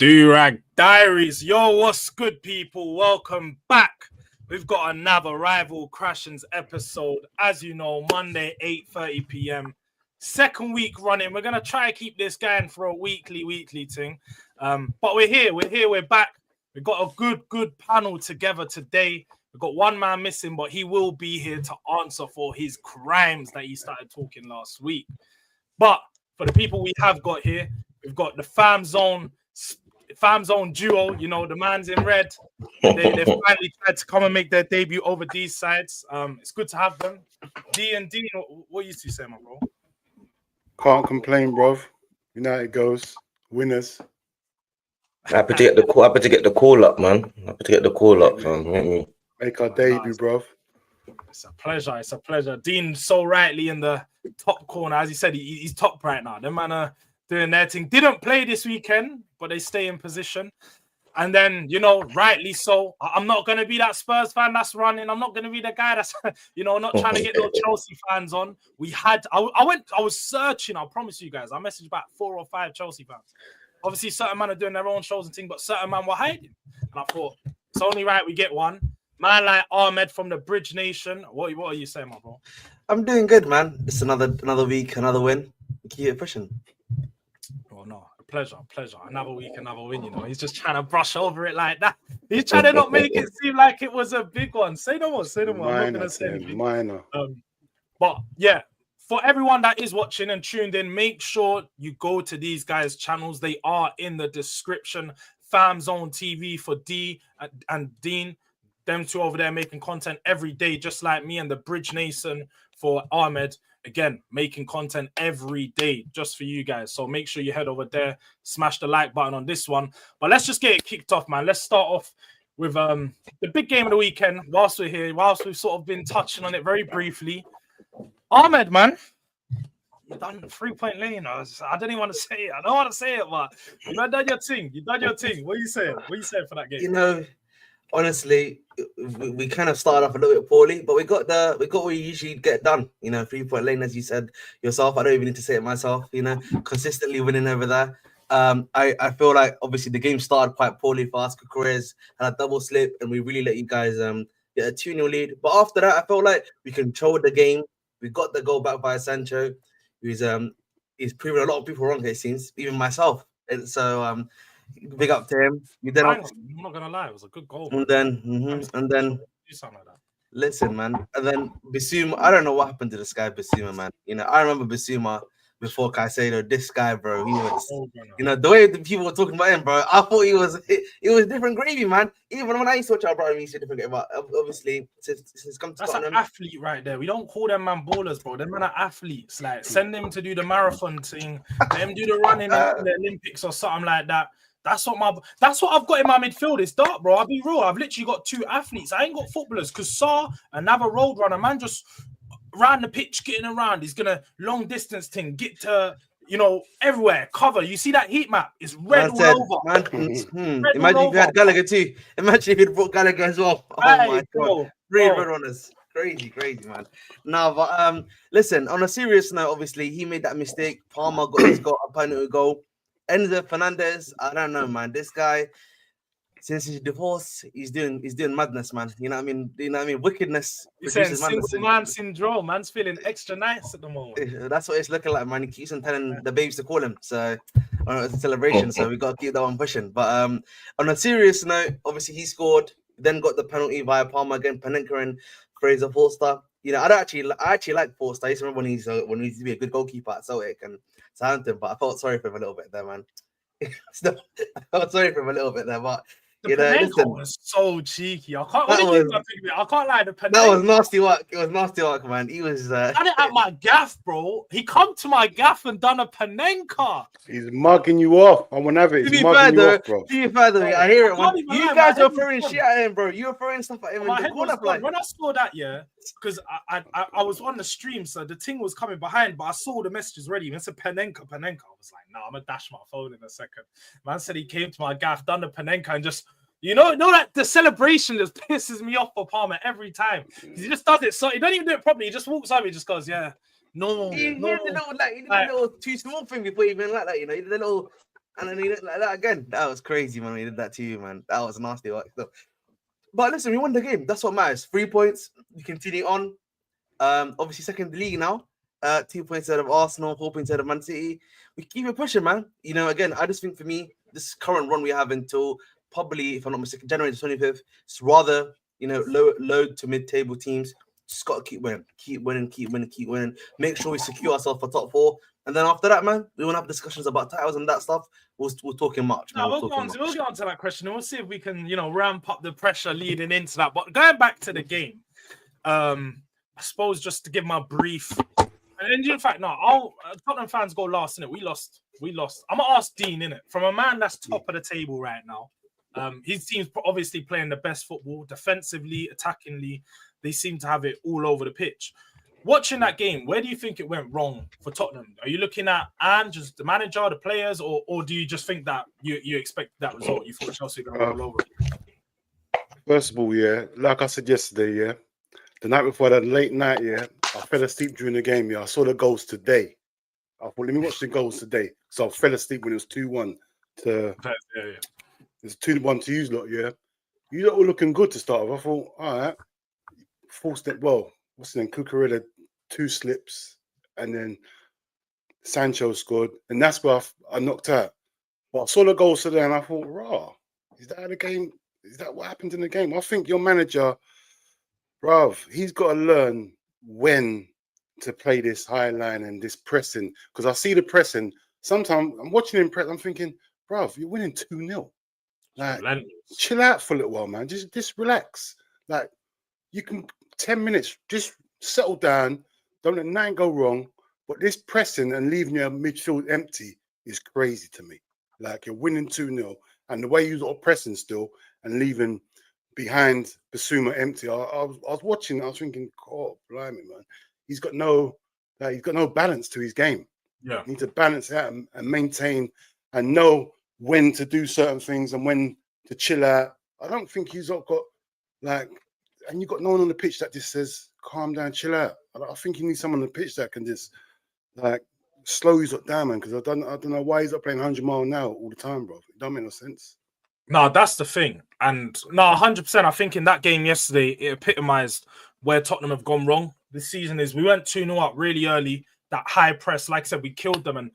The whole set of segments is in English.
Durag Diaries. Yo, what's good, people? Welcome back. We've got another Rival Crashings episode. As you know, Monday, 8:30 p.m. Second week running. We're going to try to keep this going for a weekly thing. But we're here. We're back. We've got a good panel together today. We've got one man missing, but he will be here to answer for his crimes that he started talking last week. But for the people we have got here, we've got the Fam Zone duo. You know, the man's in red. They finally tried to come and make their debut over these sides. It's good to have them. D and D, what you two say, my bro? Can't complain, bro. United goes winners. Happy to get the call up, man. Happy to get the call up, man. Make our debut, bro. It's a pleasure. It's a pleasure. Dean so rightly in the top corner, as he said, he's top right now. The man are doing their thing. Didn't play this weekend, but they stay in position. And then, you know, rightly so. I'm not going to be that Spurs fan that's running. I'm not going to be the guy that's, you know, not trying to get no Chelsea fans on. I was searching, I promise you guys. I messaged about 4 or 5 Chelsea fans. Obviously, certain men are doing their own shows and things, but certain men were hiding. And I thought, it's only right we get one. Man like Ahmed from the Bridge Nation. What are you saying, my bro? I'm doing good, man. It's another week, another win. Keep it pushing. Oh no, pleasure. Another week, another win. You know, he's just trying to brush over it like that. He's trying to not make it seem like it was a big one. Say no more. I'm not gonna say anything. Minor. But yeah, for everyone that is watching and tuned in, make sure you go to these guys' channels. They are in the description. Fam Zone TV for D and Dean. Them two over there making content every day, just like me, and the Bridge Nation for Ahmed. Again, making content every day just for you guys. So make sure you head over there, smash the like button on this one. But let's just get it kicked off, man. Let's start off with the big game of the weekend. Whilst we're here, whilst we've sort of been touching on it very briefly. Ahmed, man, you done 3-point lane. I don't even want to say it. I don't want to say it, but you done your thing. What are you saying? What are you saying for that game? You know, honestly, we kind of started off a little bit poorly, but we got what we usually get done. You know, 3-point lane, as you said yourself. I don't even need to say it myself. You know, consistently winning over there. I feel like obviously the game started quite poorly for us. Kukurez had a double slip, and we really let you guys get a 2-0 lead. But after that, I felt like we controlled the game. We got the goal back by Sancho. He's proven a lot of people wrong, it seems, even myself. And so big up to him. I'm not gonna lie, it was a good goal. And then do something like that. Listen, man. And then Bissouma, I don't know what happened to this guy, Bissouma, man. You know, I remember Bissouma before Caicedo. This guy, bro, he was, you know, the way the people were talking about him, bro. I thought he was different gravy, man. Even when I used to watch our brother, he used to different gravy. But obviously, since come to that's Tottenham, an athlete right there. We don't call them man ballers, bro. Them men are athletes. Like, send them to do the marathon thing, let them do the running in the Olympics or something like that. That's what I've got in my midfield. It's dark, bro. I'll be real. I've literally got 2 athletes. I ain't got footballers because Saar, another road runner, man, just around the pitch, getting around. He's gonna long distance thing, get to, you know, everywhere, cover. You see that heat map? It's red all over. Imagine if you had Gallagher too. Imagine if you'd brought Gallagher as well. Oh my god, 3 red runners. Crazy, man. Now, but listen. On a serious note, obviously he made that mistake. Palmer got his goal, a penalty goal. Enzo Fernandez, I don't know, man. This guy, since his divorce, he's doing madness, man. You know what I mean? Wickedness. He's saying single man syndrome. Man's feeling extra nice at the moment. That's what it's looking like, man. He keeps on telling the babes to call him. So it's a celebration. So we got to keep that one pushing. But on a serious note, obviously he scored. Then got the penalty via Palmer again. Panenka and Fraser Forster. You know, I actually like Forster. I used to remember when he used to be a good goalkeeper at Celtic and Southampton, but I felt sorry for him a little bit there, man. I felt sorry for him a little bit there, but the Panenka was so cheeky. I can't lie. The Panenka, that was nasty work. It was nasty work, man. He was done it at my gaff, bro. He come to my gaff and done a Panenka. He's mugging you off. I want to have it. He's mugging you off, bro. To be fair, though, I hear it. You guys are throwing shit at him, bro. You were throwing stuff at him. When I saw that, yeah, because I was on the stream, so the thing was coming behind, but I saw the messages ready. Man said Panenka. I was like, nah, I'm gonna dash my phone in a second. Man said he came to my gaff, done the Panenka, and just, you know that the celebration just pisses me off for Palmer every time. He just does it, so he don't even do it properly. He just walks over, he just goes, yeah, no. He did a little too small thing before he even like that, you know. He did a little And then he did like that again. That was crazy, man. He did that to you, man. That was nasty work. But listen, we won the game. That's what matters. 3 points. We continue on. Obviously second in the league now. 2 points out of Arsenal, 4 points out of Man City. We keep it pushing, man. You know, again, I just think for me, this current run we have until probably, if I'm not mistaken, January the 25th, it's rather, you know, low to mid-table teams. Just got to keep winning, keep winning. Make sure we secure ourselves for top 4. And then after that, man, we want to have discussions about titles and that stuff. We'll talk in March, man. No, we'll get on to that question and we'll see if we can, you know, ramp up the pressure leading into that. But going back to the game, I suppose just to give my brief, and in fact, no, Tottenham fans go last, innit? We lost. I'm gonna ask Dean, innit? From a man that's top of the table right now, his team's obviously playing the best football, defensively, attackingly. They seem to have it all over the pitch. Watching that game, where do you think it went wrong for Tottenham? Are you looking at just the manager, the players, or do you just think that you expect that result? You thought Chelsea were going to roll over? First of all, yeah, like I said yesterday, yeah, the night before that late night, yeah, I fell asleep during the game, yeah. I saw the goals today. I thought, let me watch the goals today. So I fell asleep when it was 2-1 to... Yeah. It's 2-1 to you lot, yeah. You lot were looking good to start with. I thought, all right, full step, well, what's the name? Cucurella, 2 slips, and then Sancho scored, and that's where I knocked out. But I saw the goals today, and I thought, rah, is that the game? Is that what happened in the game? I think your manager, bruv, he's got to learn when to play this high line and this pressing. Because I see the pressing. Sometimes I'm watching him press, I'm thinking, bruv, you're winning 2-0. Like, chill out for a little while, man. Just relax. Like, you can 10 minutes, just settle down. Don't let nothing go wrong. But this pressing and leaving your midfield empty is crazy to me. Like, you're winning 2-0, and the way you're pressing still and leaving behind Basuma empty. I was watching. I was thinking, God, blimey, man. He's got no balance to his game. Yeah, he needs to balance it out and maintain and know when to do certain things and when to chill out. I don't think he's got like, and you've got no one on the pitch that just says, calm down, chill out. I think you need someone on the pitch that can just like slow you down, man. Because I don't know why he's not playing 100 mile an hour all the time, bro. It don't make no sense. No, that's the thing. And no, 100%. I think in that game yesterday, it epitomized where Tottenham have gone wrong this season. Is we went 2-0 up really early. That high press, like I said, we killed them.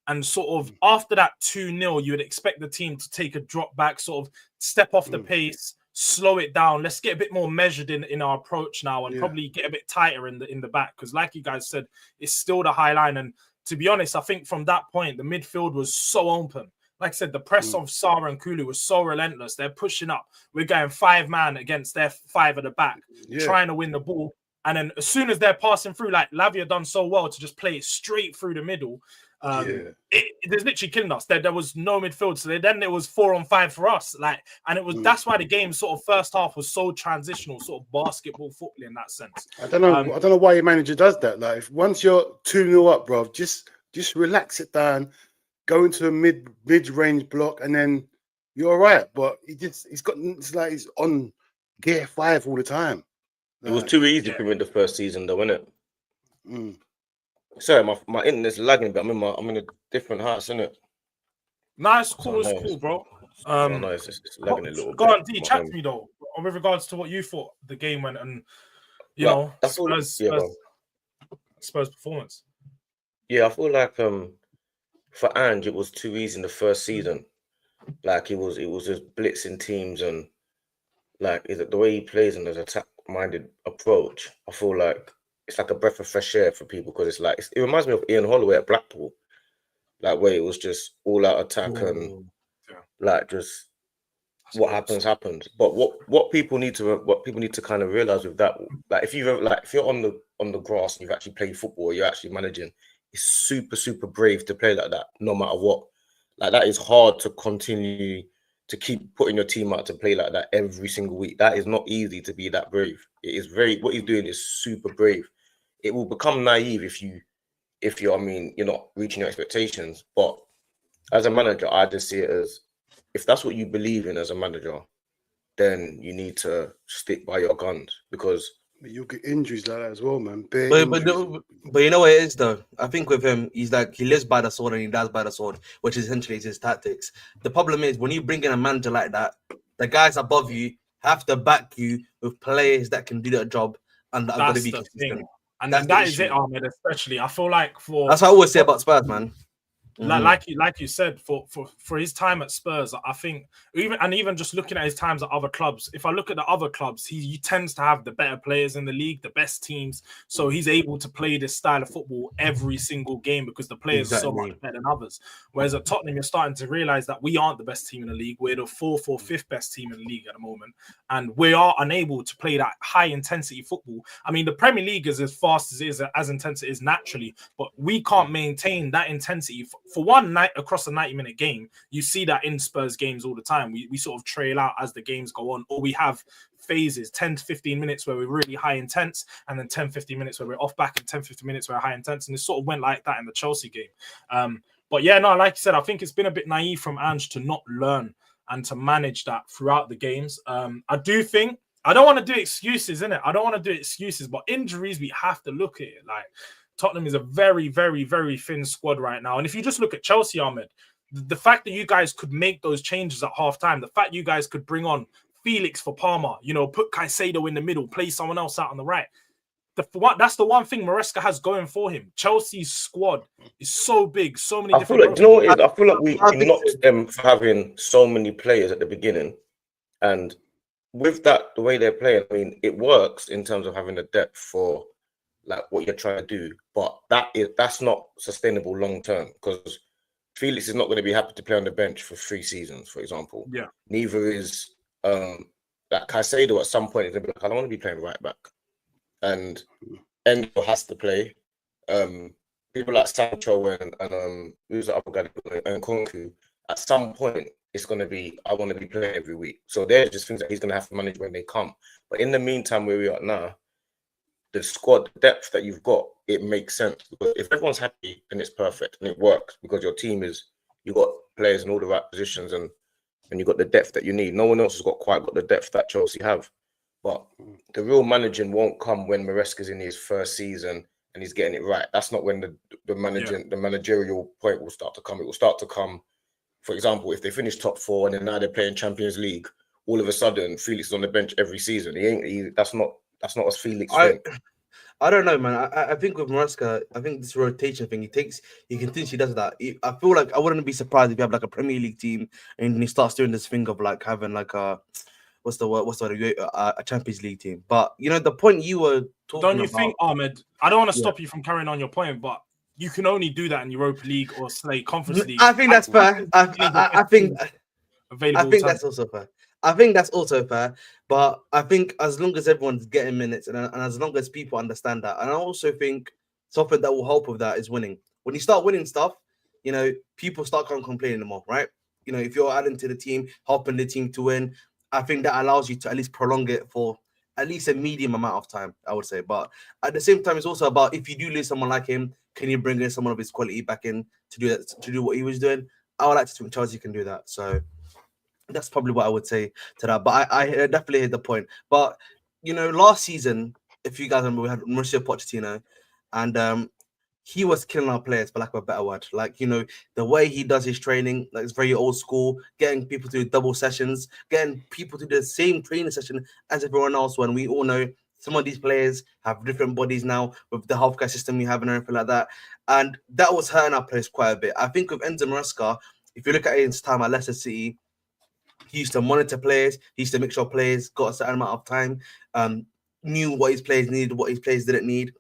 And sort of after that 2-0, you would expect the team to take a drop back, sort of step off the pace, slow it down. Let's get a bit more measured in our approach now and probably get a bit tighter in the back. Because like you guys said, it's still the high line. And to be honest, I think from that point, the midfield was so open. Like I said, the press of Sarr and Kulu was so relentless. They're pushing up. We're going 5-man against their 5 at the back, trying to win the ball. And then as soon as they're passing through, like Lavia done so well to just play it straight through the middle. There's literally killing us. There was no midfield. So then it was 4-on-5 for us. And it was that's why the game sort of first half was so transitional, sort of basketball football in that sense. I don't know why your manager does that. Like, if once you're 2-0 up, bro, just relax it down. Go into a mid-range block, and then you're all right. But it's like he's on gear 5 all the time. It was too easy for me in the first season, though, wasn't it? Sorry, my internet's lagging, but I'm in a different house, isn't it? Nice, cool, it's cool, bro. No, it's lagging a little bit. Go on, D, chat to me though, with regards to what you thought the game went, and Spurs performance. Yeah, I feel like for Ange, it was too easy in the first season. Like it was just blitzing teams, and like the way he plays in his attack-minded approach. I feel like it's like a breath of fresh air for people, because it's like it reminds me of Ian Holloway at Blackpool, like where it was just all-out attack and like just what happens. But what people need to kind of realize with that, like if you're on the grass and you've actually played football, you're actually managing. It's super, super brave to play like that, no matter what. Like, that is hard to continue to keep putting your team out to play like that every single week. That is not easy to be that brave. It is what he's doing is super brave. It will become naive if you're not reaching your expectations. But as a manager, I just see it as, if that's what you believe in as a manager, then you need to stick by your guns, because You'll get injuries like that as well, man. Bare But injuries. but you know what it is though. I think with him, he's like he lives by the sword and he dies by the sword, which essentially is his tactics. The problem is when you bring in a manager like that, the guys above you have to back you with players that can do that job and that are going to That's be the consistent. thing. And That's the that is issue. it, Ahmed, especially. I feel like That's what I always say about Spurs, man. like you said, for his time at Spurs, I think even just looking at his times at other clubs, if I look at the other clubs, he tends to have the better players in the league, the best teams, so he's able to play this style of football every single game because the players are so much better than others. Whereas at Tottenham, you're starting to realize that we aren't the best team in the league. We're the fourth or fifth best team in the league at the moment, and we are unable to play that high intensity football. I mean, the Premier League is as fast as it is, as intense as it is naturally, but we can't maintain that intensity for one night across a 90-minute game. You see that in Spurs games all the time. We sort of trail out as the games go on, or we have phases, 10 to 15 minutes where we're really high intense, and then 10, 15 minutes where we're off back, and 10, 15 minutes where we're high intense. And it sort of went like that in the Chelsea game. But yeah, no, like you said, I think it's been a bit naive from Ange to not learn and to manage that throughout the games. I do think, I don't want to do excuses, innit? I don't want to do excuses, but injuries, we have to look at it. Like, Tottenham is a very, very, very thin squad right now. And if you just look at Chelsea, Ahmed, the fact that you guys could make those changes at halftime, the fact you guys could bring on Felix for Palmer, put Caicedo in the middle, play someone else out on the right. That's the one thing Maresca has going for him. Chelsea's squad is so big, so many different. I feel like we knocked them for having so many players at the beginning, and with that, the way they're playing, I mean, it works in terms of having the depth for like what you're trying to do, but that's not sustainable long term because Felix is not going to be happy to play on the bench for 3 seasons, for example. Yeah. Neither is like Caicedo. At some point, he's going to be like, I don't want to be playing right back, and Endo has to play. People like Sancho and who's the other guy and Konku. At some point, it's going to be I want to be playing every week. So they're just things that he's going to have to manage when they come. But in the meantime, where we are now, the squad depth that you've got, it makes sense because if everyone's happy, then it's perfect and it works because your team you got players in all the right positions and you got the depth that you need. No one else has got the depth that Chelsea have. But the real managing won't come when Maresca's in his first season and he's getting it right. That's not when the managerial point will start to come. It will start to come, for example, if they finish top 4 and then now they're playing Champions League, all of a sudden Felix is on the bench every season. That's not a Felix thing. I don't know, man. I think with Maresca, I think this rotation thing, he continuously does that. I feel like I wouldn't be surprised if you have like a Premier League team and he starts doing this thing of like having like a Champions League team. But the point you were talking about. Don't you think, Ahmed? I don't want to stop you from carrying on your point, but you can only do that in Europa League or say Conference League. I think that's fair. I think that's also fair. I think that's also fair, but I think as long as everyone's getting minutes and as long as people understand that, and I also think something that will help with that is winning. When you start winning stuff, people start complaining more, right? If you're adding to the team, helping the team to win, I think that allows you to at least prolong it for at least a medium amount of time, I would say. But at the same time, it's also about if you do lose someone like him, can you bring in someone of his quality back in to do what he was doing? I would like to think Chelsea can do that. So that's probably what I would say to that. But I definitely hit the point. But last season, if you guys remember, we had Mauricio Pochettino, and he was killing our players, for lack of a better word. Like, the way he does his training, like it's very old school, getting people to do double sessions, getting people to do the same training session as everyone else. When we all know some of these players have different bodies now with the healthcare system we have and everything like that. And that was hurting our players quite a bit. I think with Enzo Maresca, if you look at his time at Leicester City, he used to monitor players. He used to make sure players got a certain amount of time, knew what his players needed, what his players didn't need.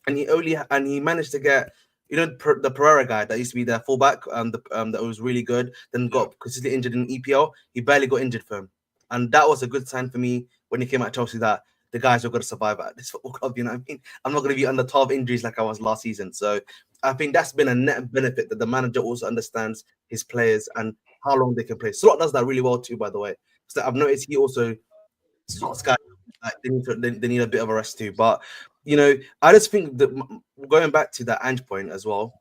And he managed to get, the Pereira guy that used to be their fullback, that was really good, then got consistently injured in EPL. He barely got injured for him. And that was a good sign for me when he came at Chelsea that the guys are going to survive at this football club. You know what I mean? I'm not going to be under 12 injuries like I was last season. So I think that's been a net benefit that the manager also understands his players and how long they can play. Slot does that really well too, by the way. So I've noticed he also slots guys like they need a bit of a rest too. But I just think that going back to that Ange point as well,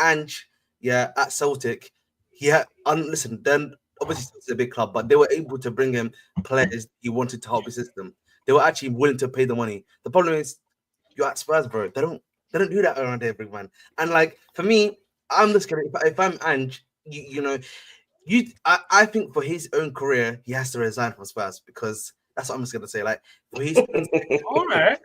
Ange, at Celtic, listen, then obviously it's a big club, but they were able to bring in players he wanted to help his system. they were actually willing to pay the money. The problem is, you're at Spurs, bro. They don't do that around here, big man. And like for me, I'm just gonna if I'm Ange, I think for his own career, he has to resign from Spurs because that's what I'm just gonna say. Like for his All right.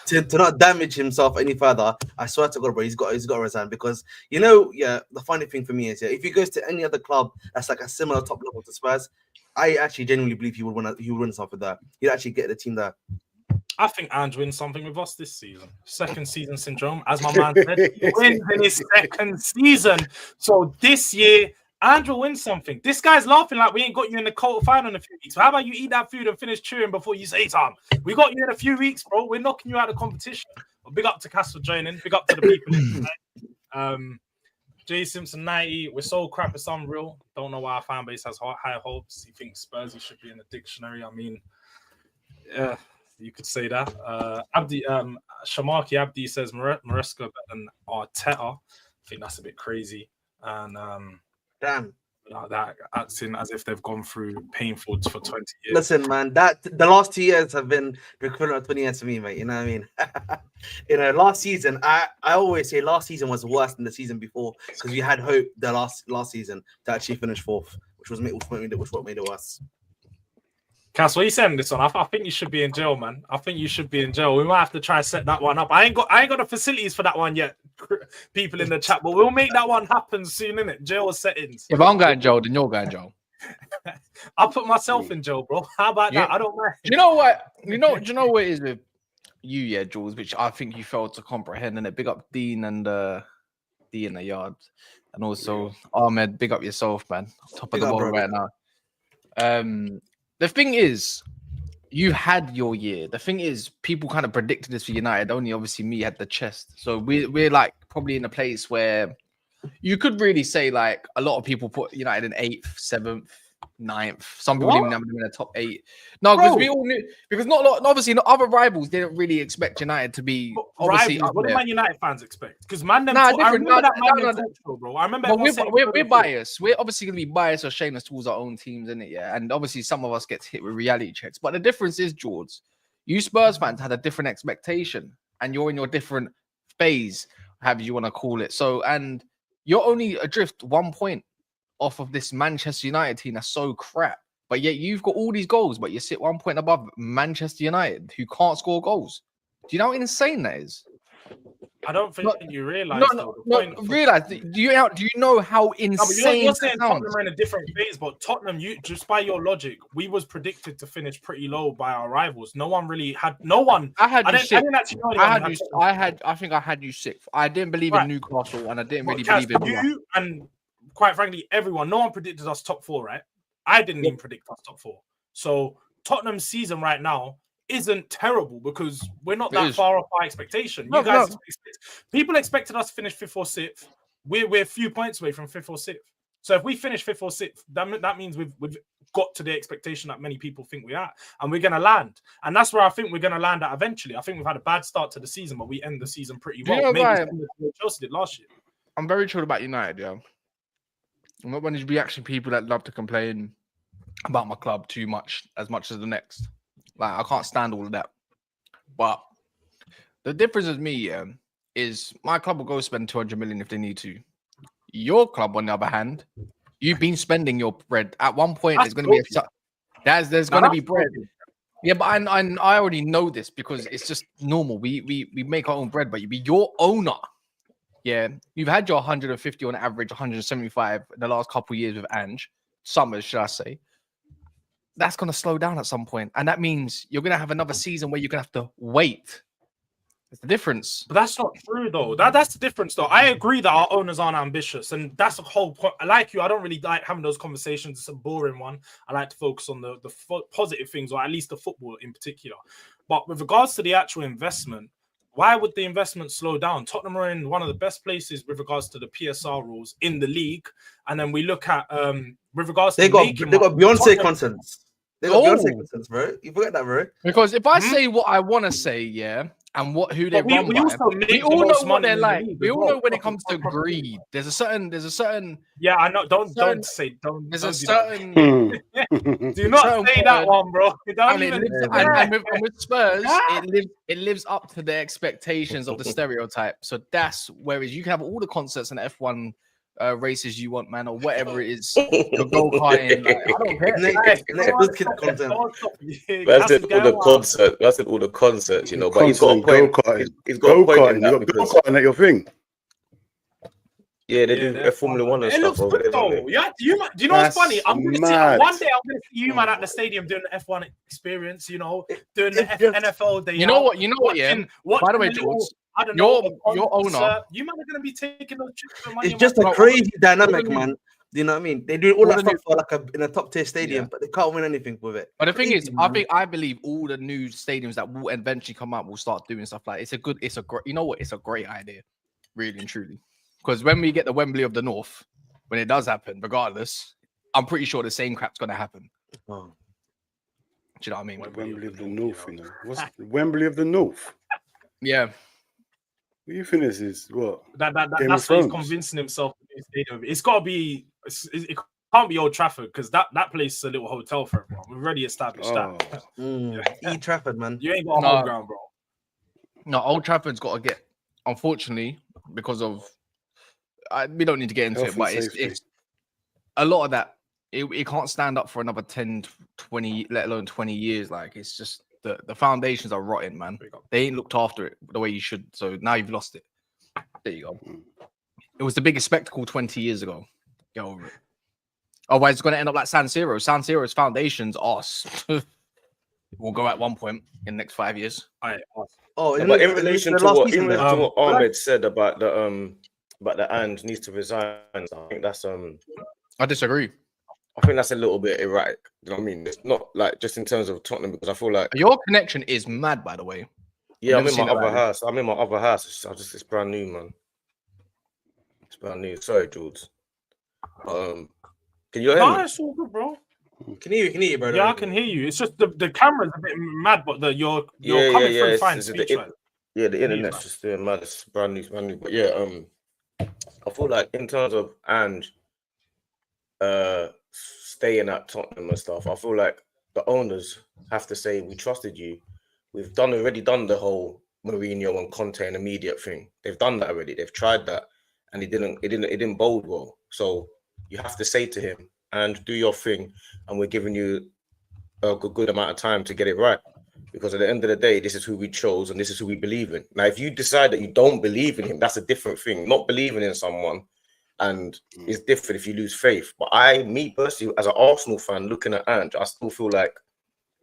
to not damage himself any further, I swear to God, bro, he's got to resign because the funny thing for me is if he goes to any other club that's like a similar top level to Spurs, I actually genuinely believe he would win something there. He'd actually get the team there. I think Ange wins something with us this season. Second season syndrome, as my man said, he wins in his second season. So this year, Ange will win something. This guy's laughing like we ain't got you in the quarter final in a few weeks. So how about you eat that food and finish chewing before you say something? We got you in a few weeks, bro. We're knocking you out of the competition. Well, big up to Cass for joining. Big up to the people in J Simpson 90. We're so crap, it's unreal. Don't know why our fan base has high hopes. He thinks Spursy should be in the dictionary. I mean, yeah. You could say that. Shamaki Abdi says Maresca better than Arteta. I think that's a bit crazy. And damn, that acting as if they've gone through painful for 20 years. Listen, man, that the last 2 years have been the equivalent of 20 years for me, mate. You know what I mean? Last season, I always say last season was worse than the season before because we had hope the last season to actually finish fourth, which what made it worse. Cass, what are you saying this on? I think you should be in jail, man. I think you should be in jail. We might have to try and set that one up. I ain't got the facilities for that one yet, people in the chat, but we'll make that one happen soon, innit? Jail settings. If I'm going jail, then you're going jail. I'll put myself in jail, bro. How about that? I don't mind. Do you know what? Do you know what it is with you, Jords, which I think you failed to comprehend, and it big up Dean and D in the yard, and also Ahmed, big up yourself, man. Top of the world right now. The thing is, you had your year. The thing is, people kind of predicted this for United. Only obviously me had the chest. So we're like probably in a place where you could really say like a lot of people put United in 8th, 7th, 9th. Some people even have them in the top 8. No, because we all knew because obviously not other rivals didn't really expect United to be obviously rivals. What do Man United fans expect? Because man, them different. bro. I remember we're biased. We're obviously gonna be biased or shameless towards our own teams, isn't it? Yeah, and obviously some of us get hit with reality checks. But the difference is, Jords, you Spurs fans had a different expectation, and you're in your different phase, however you want to call it. So, and you're only adrift 1 point off of this Manchester United team that's so crap, but yet you've got all these goals, but you sit 1 point above Manchester United, who can't score goals. Do you know how insane that is? I don't think you realise. Realise. Do you know how insane? You're saying Tottenham are in a different phase, but Tottenham, you just by your logic, we was predicted to finish pretty low by our rivals. No one really had. No one. I had you sixth. I think I had you sixth. I didn't believe in Newcastle, and I didn't really believe in you. And quite frankly, everyone. No one predicted us top 4, right? I didn't even predict us top 4. So Tottenham's season right now isn't terrible because we're not that far off our expectation. People expected us to finish 5th or 6th. We're a few points away from 5th or 6th. So if we finish 5th or 6th, that means we've got to the expectation that many people think we are, and we're going to land. And that's where I think we're going to land at eventually. I think we've had a bad start to the season, but we end the season pretty well. Maybe Chelsea did last year. I'm very chilled about United, yeah. I'm not one of these reaction people that love to complain about my club too much as the next. Like, I can't stand all of that. But the difference with me, yeah, is my club will go spend 200 million if they need to. Your club, on the other hand, you've been spending your bread. At one point, there's going to be there's going to be bread. Yeah, but I already know this because it's just normal. We make our own bread, but you be your owner. Yeah, you've had your 150 on average, 175 in the last couple of years with Ange. Summers, should I say. That's going to slow down at some point. And that means you're going to have another season where you're going to have to wait. It's the difference. But that's not true, though. That's the difference, though. I agree that our owners aren't ambitious. And that's the whole point. Like you, I don't really like having those conversations. It's a boring one. I like to focus on the positive things, or at least the football in particular. But with regards to the actual investment, why would the investment slow down? Tottenham are in one of the best places with regards to the PSR rules in the league. And then we look at with regards to they got Beyonce content. They got Beyonce content, bro. You forget that, bro. Because if I say what I want to say, yeah, and who they But run we by. also make We the all know most what money they're in the like. league We as all well. know when it comes to greed. There's a certain Yeah, I know. Don't certain- say don't. there's Don't a do that. certain Do not certain say that word, one, bro. You don't and it even. lives and with Spurs, it lives up to the expectations of the stereotype. So that's whereas you can have all the concerts and F1 races you want, man, or whatever it is. Your go karting, like, I don't care. Next good kid content. That's it. All the concerts. That's it. All the concerts. You know, but he's got a point. He's got a point in that You got because go-karting at your thing. yeah, they do Formula One and It stuff looks over good there, don't though. they? Yeah, do you know what's funny? That's I'm gonna see mad. one day. I'm gonna see you, man, at the stadium doing the F1 experience. You know, doing the NFL day. You know what? Yeah. By the way, Jords, I don't know. your owner. You man are gonna be taking those trips for money. It's just a crazy dynamic, man. You know what I mean? They do all that stuff for like in a top tier stadium, but they can't win anything with it. But the thing is, I believe all the new stadiums that will eventually come up will start doing stuff like it's a great. You know what? It's a great idea, really and truly. Because when we get the Wembley of the North, when it does happen, regardless, I'm pretty sure the same crap's going to happen. Oh. Do you know what I mean? Wembley of the North, you know. What's Wembley of the North? Yeah. What you think this is? What? That's what he's convincing himself to do stadium. It's got to be. It can't be Old Trafford because that place is a little hotel for everyone. We've already established that. E Trafford, man. You ain't got a home ground, bro. No, Old Trafford's got to get. Unfortunately, because of. We don't need to get into it, but it's a lot of that. It can't stand up for another 10, 20, let alone 20 years. Like, it's just the foundations are rotten, man. They ain't looked after it the way you should. So now you've lost it. There you go. It was the biggest spectacle 20 years ago. Get over it. Otherwise, it's going to end up like San Siro. San Siro's foundations are will go at one point in the next 5 years. But in relation to what Ahmed said about the Ange needs to resign, I think that's I disagree. I think that's a little bit erratic. You know what I mean? It's not like just in terms of Tottenham because I feel like your connection is mad, by the way. Yeah, I'm in my other house. It's brand new, man. It's brand new. Sorry, Jords. Can you hear me? No, it's all good, bro. Can hear you, bro. Yeah, I can hear you. It's just the camera's a bit mad, but you're coming through fine. The internet's just mad. It's brand new. But yeah, I feel like in terms of Ange staying at Tottenham and stuff, I feel like the owners have to say we trusted you. We've already done the whole Mourinho and Conte and immediate thing. They've done that already. They've tried that, and it didn't bode well. So you have to say to him, and do your thing, and we're giving you a good amount of time to get it right. Because at the end of the day, this is who we chose and this is who we believe in. Now, if you decide that you don't believe in him, that's a different thing. Not believing in someone and it's different if you lose faith. But me personally, as an Arsenal fan looking at Ange, I still feel like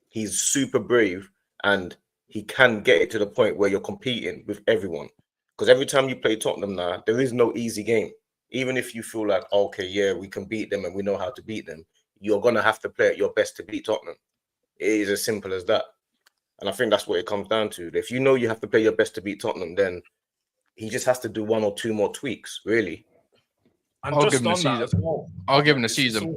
he's super brave and he can get it to the point where you're competing with everyone. Because every time you play Tottenham now, there is no easy game. Even if you feel like, okay, yeah, we can beat them and we know how to beat them, you're going to have to play at your best to beat Tottenham. It is as simple as that. And I think that's what it comes down to. If you know you have to play your best to beat Tottenham, then he just has to do one or two more tweaks, really. And I'll just on that as well. I'll give him the season.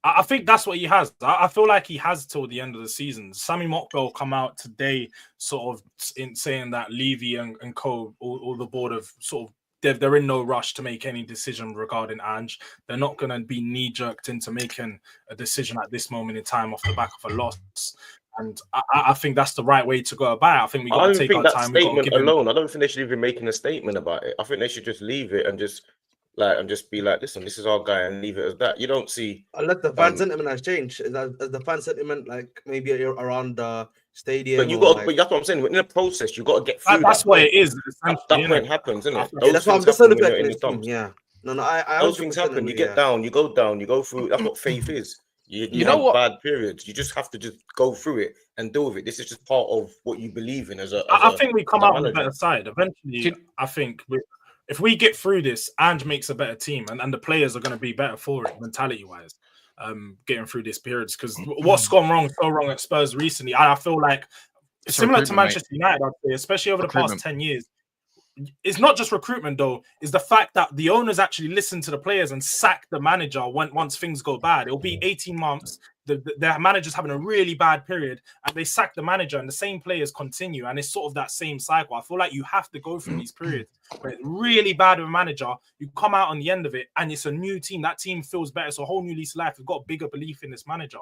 I think that's what he has. I feel like he has till the end of the season. Sammy Mockbell come out today sort of in saying that Levy and co, all the board of sort of, they're in no rush to make any decision regarding Ange. They're not going to be knee-jerked into making a decision at this moment in time off the back of a loss. And I think that's the right way to go about it. I think we got to take our time. Statement alone. I don't think they should even be making a statement about it. I think they should just leave it and just be like, listen, this is our guy, and leave it as that. You don't see. Unless the fan sentiment has changed. Is the fan sentiment like maybe around the stadium? But you got. But that's what I'm saying. In the process, you got to get through. That's what it is. That point happens, isn't it? That's what I'm just saying. Yeah. No. Those things happen. You get down. You go down. You go through. That's what faith is. You know what? Bad periods. You just have to just go through it and deal with it. This is just part of what you believe in I think we come out on the better side. Eventually, I think if we get through this, Ange makes a better team and the players are going to be better for it mentality-wise, getting through this period. Because what's gone wrong so wrong at Spurs recently, I feel like it's similar to Manchester United, I'd say, especially over the past 10 years. It's not just recruitment, though. It's the fact that the owners actually listen to the players and sack the manager once things go bad. It'll be 18 months. their manager's having a really bad period, and they sack the manager, and the same players continue, and it's sort of that same cycle. I feel like you have to go through these periods where it's really bad with a manager. You come out on the end of it, and it's a new team. That team feels better. It's a whole new lease of life. We've got bigger belief in this manager.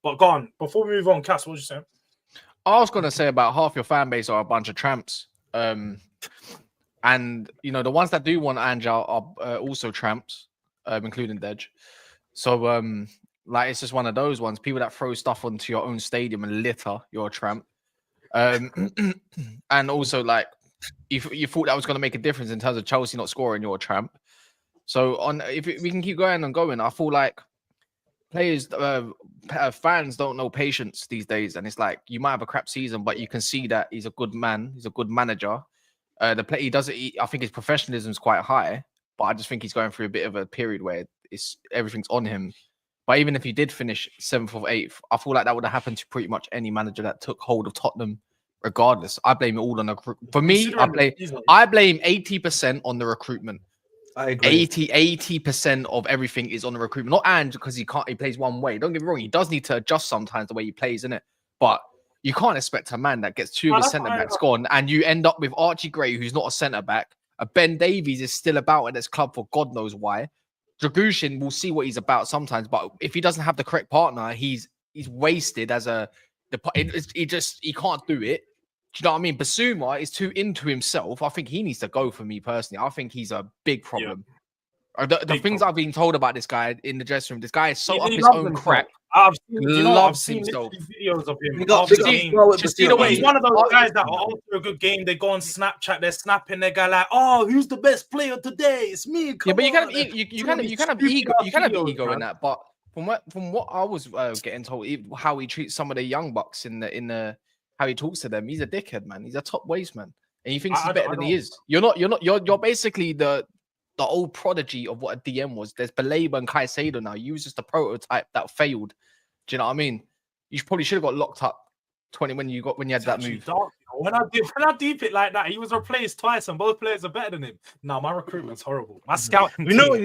But go on. Before we move on, Cass, what was you saying? I was gonna say about half your fan base are a bunch of tramps. And you know, the ones that do want Ange are also tramps, including Dej. So like it's just one of those ones. People that throw stuff onto your own stadium and litter, you're a tramp. And also like if you thought that was gonna make a difference in terms of Chelsea not scoring, you're a tramp. So if we can keep going and going, I feel like players, fans don't know patience these days, and it's like you might have a crap season, but you can see that he's a good man, he's a good manager. I think his professionalism is quite high, but I just think he's going through a bit of a period where everything's on him. But even if he did finish 7th or 8th, I feel like that would have happened to pretty much any manager that took hold of Tottenham. Regardless, I blame it all on the. For me, I blame 80% on the recruitment. I agree. 80% of everything is on the recruitment. Not Ange because he plays one way. Don't get me wrong, he does need to adjust sometimes the way he plays, innit? But you can't expect a man that gets 2 of his centre backs gone, and you end up with Archie Gray, who's not a centre back. Ben Davies is still about at this club for God knows why. Dragushin, we'll see what he's about sometimes, but if he doesn't have the correct partner, he's wasted as he can't do it. Do you know what I mean? Basuma is too into himself. I think he needs to go for me personally. I think he's a big problem. Yeah. The things I've been told about this guy in the dressing room, this guy is so up his own crap. I've seen videos of him. He's one of those guys that after a good game, they go on Snapchat, they're snapping their guy like, "Oh, who's the best player today? It's me." Yeah, but you kind of ego in that. But from what I was getting told, how he treats some of the young bucks in the how he talks to them, he's a dickhead, man. He's a top waste man, and he thinks he's better than he is. You're basically the old prodigy of what a DM was. There's Baleba and Caicedo now. You was just a prototype that failed. Do you know what I mean? You probably should have got locked up 20 when you had that move. Dark. When I deep it like that, he was replaced twice, and both players are better than him. No, my recruitment's horrible. My scouting. You know what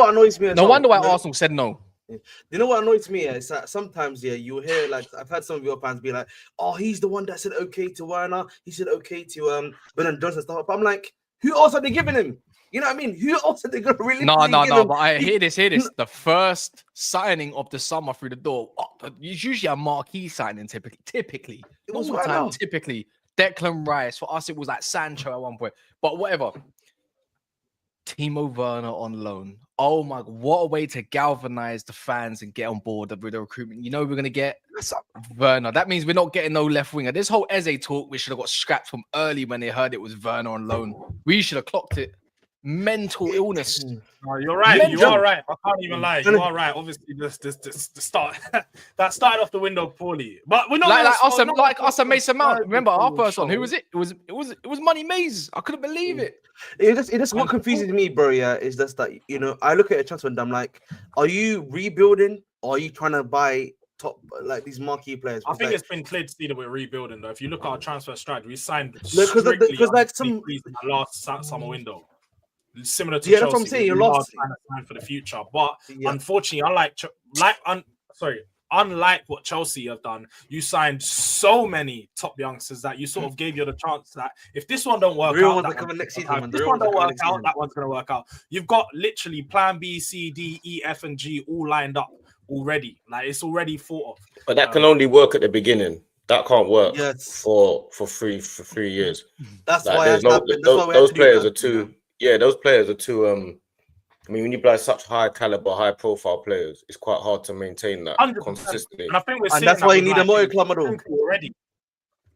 annoys me? No wonder why Arsenal said no. You know what annoys me? Is that sometimes you hear like I've had some of your fans be like, "Oh, he's the one that said okay to Werner. He said okay to Brennan Johnson and stuff." But I'm like, who else are they giving him? You know what I mean? Who else are they going to really? No. But I hear this. The first signing of the summer through the door, it's usually a marquee signing. Typically, most of the time, typically Declan Rice. For us, it was like Sancho at one point. But whatever. Timo Werner on loan. Oh my! What a way to galvanize the fans and get on board with the recruitment. You know we're gonna get Werner. That means we're not getting no left winger. This whole Eze talk, we should have got scrapped from early when they heard it was Werner on loan. We should have clocked it. Mental illness. No, you're right. You are right. I can't even lie. You are right. Obviously, this start that started off the window poorly. But we're not like us and Mason Mount. Remember our first one? Who was it? It was Money Mays. I couldn't believe it. It just what confuses me, bro. Yeah, is just that I look at a transfer and I'm like, are you rebuilding or are you trying to buy top like these marquee players? I think it's been clear to see that we're rebuilding though. If you look at our transfer strategy, we signed because like some in the last summer window. Similar to Chelsea, that's what I'm saying. You're lost for the future, but unfortunately, unlike what Chelsea have done, you signed so many top youngsters that you sort of gave you the chance that if this one don't work out, that one's going to work out. You've got literally plan B, C, D, E, F, and G all lined up already. Like it's already thought of. But that can only work at the beginning. That can't work for 3 years. That's why those players are too. Yeah, those players are too. I mean, when you buy such high caliber, high profile players, it's quite hard to maintain that 100%. Consistently. And I think that's why you need a more club already.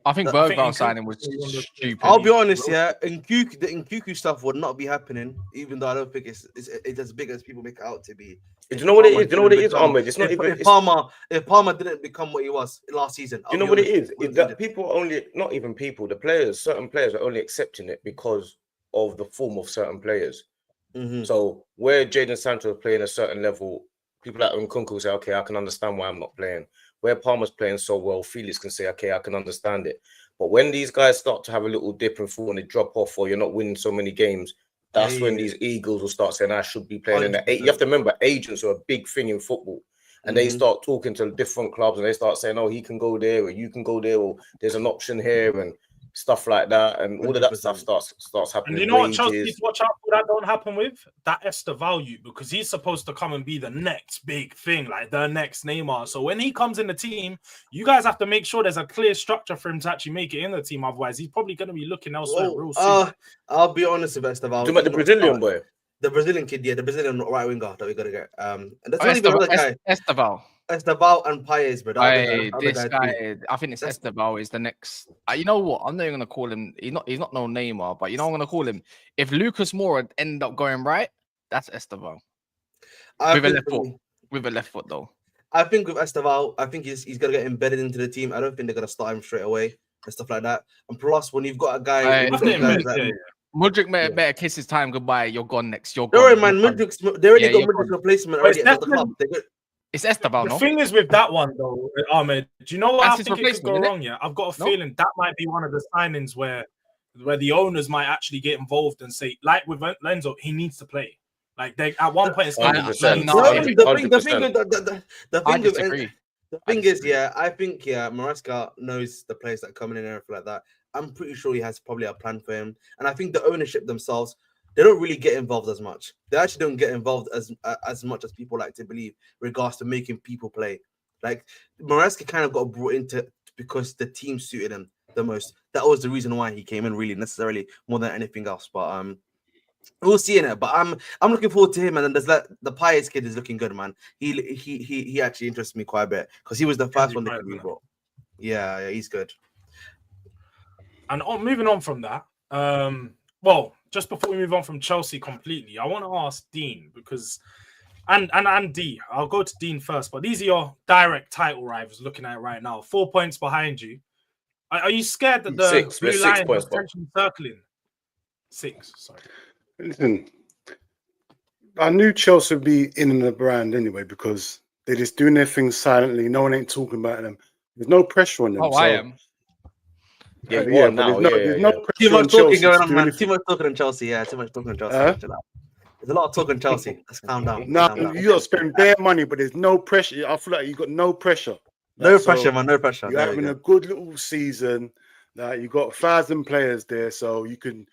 I think Bergvall signing was stupid. I'll be honest, the Nkunku stuff would not be happening, even though I don't think it's as big as people make it out to be. Do you know what it is? Do you know what it is, Ahmed? It's not even if Palmer didn't become what he was last season. Do you know what it is? Is that people only, not even people, the players, certain players are only accepting it because of the form of certain players. Mm-hmm. So where Jadon Sancho is playing a certain level, people like Nkunku say, okay, I can understand why I'm not playing. Where Palmer's playing so well, Felix can say, okay, I can understand it. But when these guys start to have a little dip and fall and they drop off, or you're not winning so many games, that's when these egos will start saying, I should be playing in that. You have to remember, agents are a big thing in football. and they start talking to different clubs, and they start saying, "Oh, he can go there, or you can go there, or there's an option here," and stuff like that, and all of that stuff starts happening. And you know what Chelsea need to watch out for that don't happen with? That Esther value, because he's supposed to come and be the next big thing, like the next Neymar. So when he comes in the team, you guys have to make sure there's a clear structure for him to actually make it in the team. Otherwise, he's probably going to be looking elsewhere real soon. I'll be honest with Esther value. Do you about the Brazilian boy? The Brazilian kid, the Brazilian right winger that we got to get. And that's not even another guy. Esteval and Paez, bro. This guy, I think it's Esteval is the next. You know what? I'm not even gonna call him. He's not no Neymar, but you know what I'm gonna call him. If Lucas Moura ended up going right, that's Esteval. With a left foot, though. I think with Esteval, I think he's gonna get embedded into the team. I don't think they're gonna start him straight away and stuff like that. And plus, when you've got a guy, Mudryk better kiss his time goodbye. You're gone next. You're gone. Don't worry, man. They already got Mudryk's replacement already at the club. It's Esteval, The thing is with that one, though, Ahmed, do you know what I think it could go wrong? Yeah, I've got a feeling that might be one of the signings where the owners might actually get involved and say, like with Lenzo, he needs to play. Like they at one point, the thing is, I think Maresca knows the players that are coming in and everything like that. I'm pretty sure he has probably a plan for him, and I think the ownership themselves, they don't really get involved as much. They actually don't get involved as much as people like to believe, regards to making people play. Like Maresca kind of got brought into because the team suited him the most. That was the reason why he came in, really, necessarily more than anything else. But we'll see in it. But I'm looking forward to him. And then there's the Paez kid is looking good, man. He actually interests me quite a bit because he was the first one that we brought. Yeah, he's good. And moving on from that, well, just before we move on from Chelsea completely, I want to ask Dean because, and D, I'll go to Dean first, but these are your direct title rivals looking at it right now. 4 points behind you. Are you scared that the blue line is potentially circling? 6, sorry. Listen, I knew Chelsea would be in the brand anyway because they're just doing their thing silently. No one ain't talking about them. There's no pressure on them. I am. There's no too much talking going on, man. Too much talking on Chelsea. Yeah, too much talking on Chelsea. There's a lot of talk on Chelsea. Let's calm down. No, you got to spend bare money, but there's no pressure. I feel like you got no pressure. No pressure, man. No pressure. You're having a good little season. You got 1,000 players there, so you can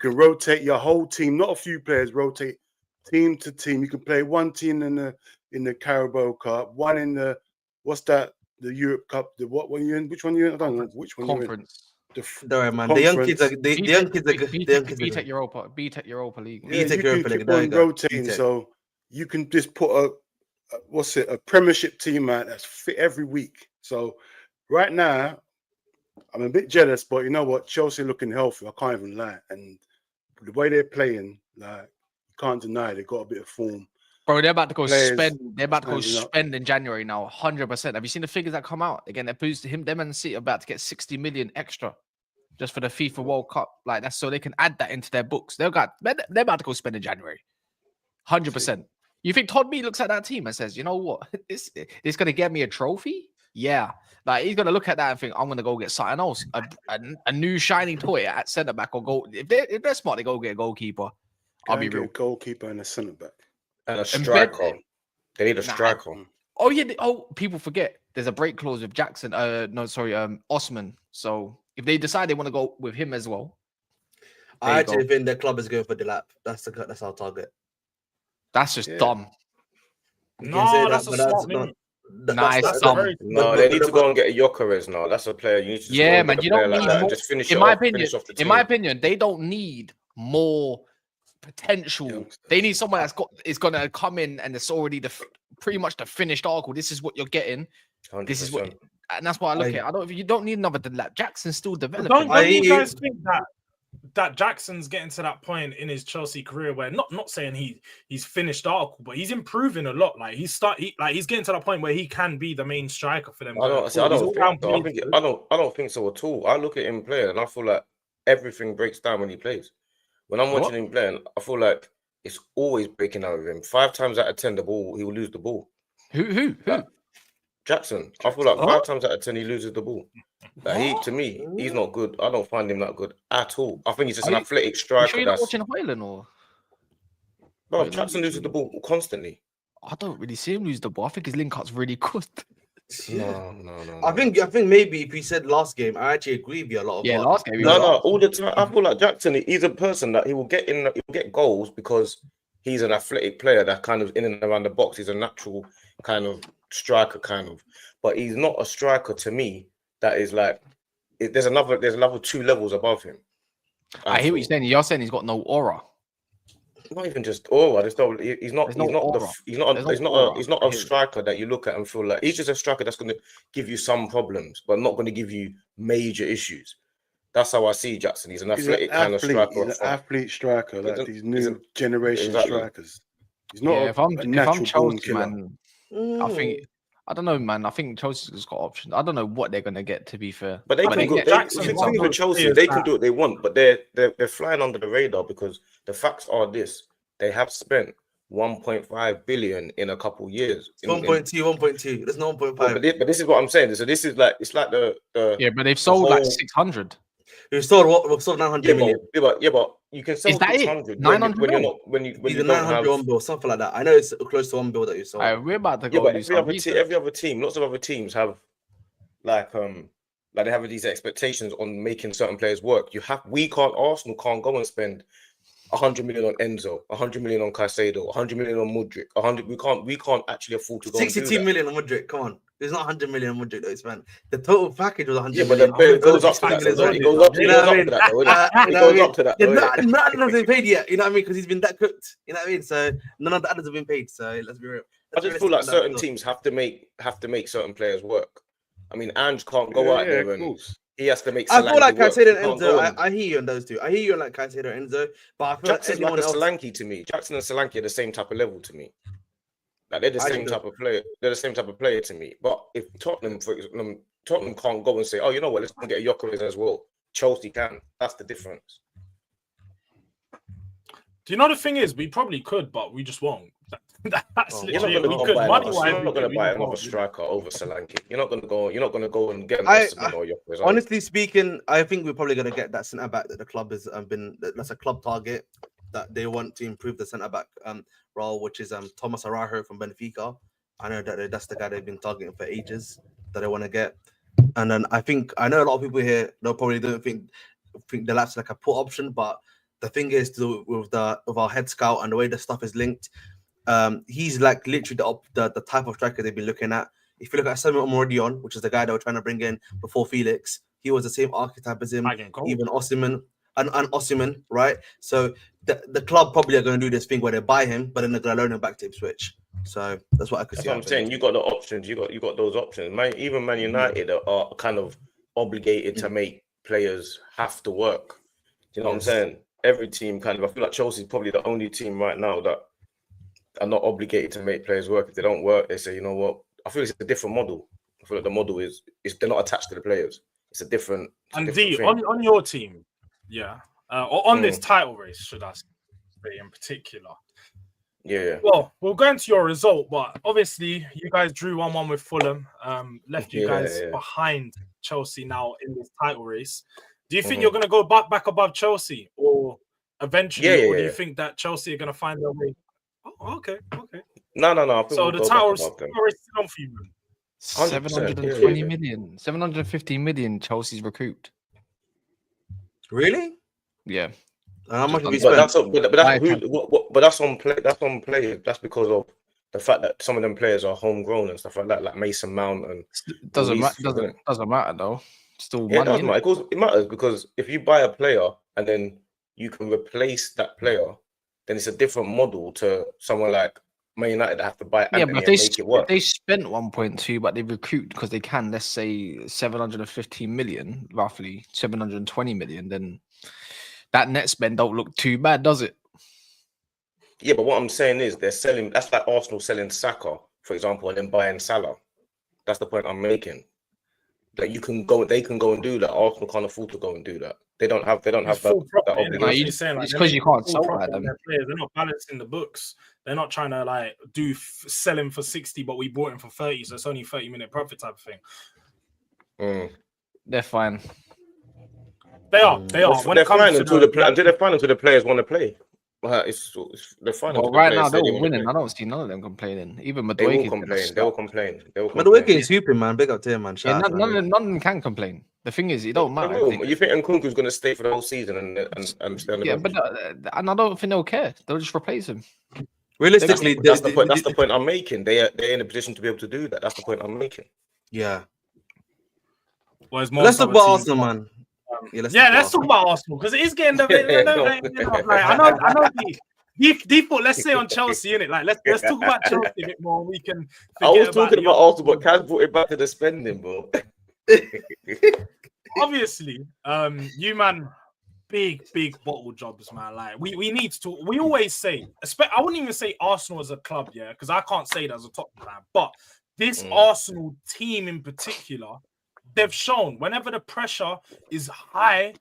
rotate your whole team. Not a few players. Rotate team to team. You can play one team in the Carabao Cup, one in the the Europe Cup. Which one you in? I don't know which one. Conference. Don't worry, man. The young kids are good. The young kids are good. BTEC Europa League. Yeah, you can keep on rotating, so you can just put a Premiership team out that's fit every week. So right now, I'm a bit jealous, but you know what? Chelsea looking healthy. I can't even lie, and the way they're playing, like you can't deny they got a bit of form. Bro, they're about to go spend. They're about to go spend in January now, 100%. Have you seen the figures that come out? Again, them and City are about to get 60 million extra just for the FIFA World Cup. Like that's so they can add that into their books. They're about to go spend in January, 100%. You think Todd B looks at that team and says, "You know what? This gonna get me a trophy." Yeah, like he's gonna look at that and think, "I'm gonna go get something else, a new shining toy at centre back or goal." If they're smart, they go get a goalkeeper. I'll be real. A goalkeeper and a centre back. And a striker. They need a striker. Oh yeah. People forget there's a break clause with Jackson. Osman. So if they decide they want to go with him as well, I actually think their club is going for Delap. That's our target. That's just dumb. No, that's a smart move. Nice dumb. No, they need to go and get a Jokeres now. That's a player you need to. Man. You don't need more. Just finish in my opinion, they don't need more potential. They need someone is gonna come in and it's already pretty much the finished article. This is what you're getting. 100%. This is what, and that's why I look at. You don't need another Delap. Jackson's still developing. Don't you guys think that Jackson's getting to that point in his Chelsea career where not saying he's finished article, but he's improving a lot. Like he's getting to that point where he can be the main striker for them. I don't think so at all. I look at him playing and I feel like everything breaks down when he plays. When I'm watching him playing, I feel like it's always breaking out of him. 5 times out of 10, he will lose the ball. Who? Jackson. I feel like 5 times out of 10 he loses the ball. Like to me, he's not good. I don't find him that good at all. I think he's just an athletic striker. Sure you're not watching Hoyland or? No, Jackson loses the ball constantly. I don't really see him lose the ball. I think his link up's really good. No. I think maybe if he said last game, I actually agree with you a lot. Yeah, last game. No, all the time. I feel like Jackson, he's a person that he will get goals because he's an athletic player that kind of in and around the box. He's a natural kind of striker, but he's not a striker to me. That is like, there's another 2 levels above him. I hear what you're saying. You're saying he's got no aura. Not even just aura. He's not a striker that you look at and feel like he's just a striker that's going to give you some problems, but not going to give you major issues. That's how I see Jackson. He's an athletic kind of striker. He's an athlete striker, like these new generation strikers. He's not if I'm Chelsea, man, I don't know, man. I think Chelsea's got options. I don't know what they're gonna get, to be fair. But they can do with Chelsea. They can do what they want, but they're flying under the radar because the facts are this: they have spent 1.5 billion in a couple years. 1.2. There's no 1.5. But this is what I'm saying. So this is like it's like the but they've sold like 600. We've sold what? We've sold 900 million. But you can sell 600 when you don't have 1 bill, something like that. I know it's close to 1 bill that you sold. We're about to go. But every other team, lots of other teams have like they have these expectations on making certain players work. Arsenal can't go and spend 100 million on Enzo, 100 million on Caicedo, 100 million on Mudryk. 100. We can't actually afford to go. 62 million on Mudryk. Come on. There's not 100 million on Mudryk that he spent. The total package was 100 million. But it goes up to that. It goes up to that. None of them have been paid yet. You know what I mean? Because he's been that cooked. You know what I mean? So none of the others have been paid. So let's be real. I just feel like certain teams have to make certain players work. I mean, Ange can't go out there and he has to make. I feel like Caicedo and Enzo. I hear you on those two. I hear you on like Caicedo and Enzo. But I feel Jackson's like a Solanke to me. Jackson and Solanke are the same type of level to me. Like they're the same type of player. They're the same type of player to me. But if Tottenham, for example, Tottenham can't go and say, "Oh, you know what? Let's get a Gyökeres as well." Chelsea can. That's the difference. Do you know the thing is, we probably could, but we just won't. That's you're not going to buy another striker over Solanke. You're not going to go and get an or Gyökeres. Honestly speaking, I think we're probably going to get that centre back that the club has that's a club target that they want to improve the centre back role, which is Thomas Araujo from Benfica. I know that that's the guy they've been targeting for ages that they want to get. And then I know a lot of people here they probably don't think that's like a put option, but the thing is with our head scout and the way the stuff is linked, he's like literally the type of striker they've been looking at. If you look at Samuel Omordion, which is the guy they were trying to bring in before Felix, he was the same archetype as him. Even Osimhen and Osimhen, right? So the club probably are going to do this thing where they buy him, but then they're going to loan him back to Ipswich. So that's what I could see. That's what I'm saying. You got the options. You got those options. Even Man United are kind of obligated to make players have to work. You know what I'm saying? Every team kind of. I feel like Chelsea's probably the only team right now that are not obligated to make players work. If they don't work, they say, you know what? I feel it's a different model. I feel like the model is they're not attached to the players. It's a different. And on your team, or on this title race, should I say in particular? Yeah. Well, we'll go into your result, but obviously you guys drew 1-1 with Fulham, left you guys behind Chelsea now in this title race. Do you think you're going to go back above Chelsea, or eventually, or do you think that Chelsea are going to find their way? Oh, okay. No. So the title race is on for you, man. 720 million, 750 million. Chelsea's recouped. Really? Yeah. How much have we spent? But that's on play. That's on players. That's because of the fact that some of them players are homegrown and stuff like that, like Mason Mount and. Doesn't matter though. Still money. It does matter. It matters because if you buy a player and then you can replace that player, then it's a different model to someone like Man United that have to buy Anthony and make it work. If they spent 1.2, but they recruit because they can, let's say 715 million, roughly 720 million, then that net spend don't look too bad, does it? Yeah, but what I'm saying is they're selling. That's like Arsenal selling Saka, for example, and then buying Salah. That's the point I'm making. That they can go and do that. Arsenal can't afford to go and do that. They don't have that obligation. It's because you can't sell that. They're not balancing the books. They're not trying to like sell him for 60, but we bought him for 30, so it's only 30-minute profit type of thing. They're fine. They are. When they're fine until the players want to play. They're fine. Well, right now they're all winning. I don't see none of them complaining. Even They will Madueke complain. They will complain. They will But complain. the is hooping, man. Big up to him, man. Yeah, Shout out, none of them can complain. The thing is, it don't matter. You think Nkunku's going to stay for the whole season and stay on the Yeah, bench? but and I don't think they'll care. They'll just replace him. Realistically, that's the point. That's the point I'm making. They're in a position to be able to do that. That's the point I'm making. Yeah. Whereas Let's talk about Arsenal, man. Let's talk about Arsenal because it is getting a bit. I know. Default, let's say on Chelsea, innit? Like let's talk about Chelsea a bit more. We can. I was talking about Arsenal, but Kaz brought it back to the spending, bro. Obviously, you man, big bottle jobs, man. Like we need to. We always say, I wouldn't even say Arsenal as a club, yeah, because I can't say that as a top fan. But this Arsenal team in particular, they've shown whenever the pressure is high,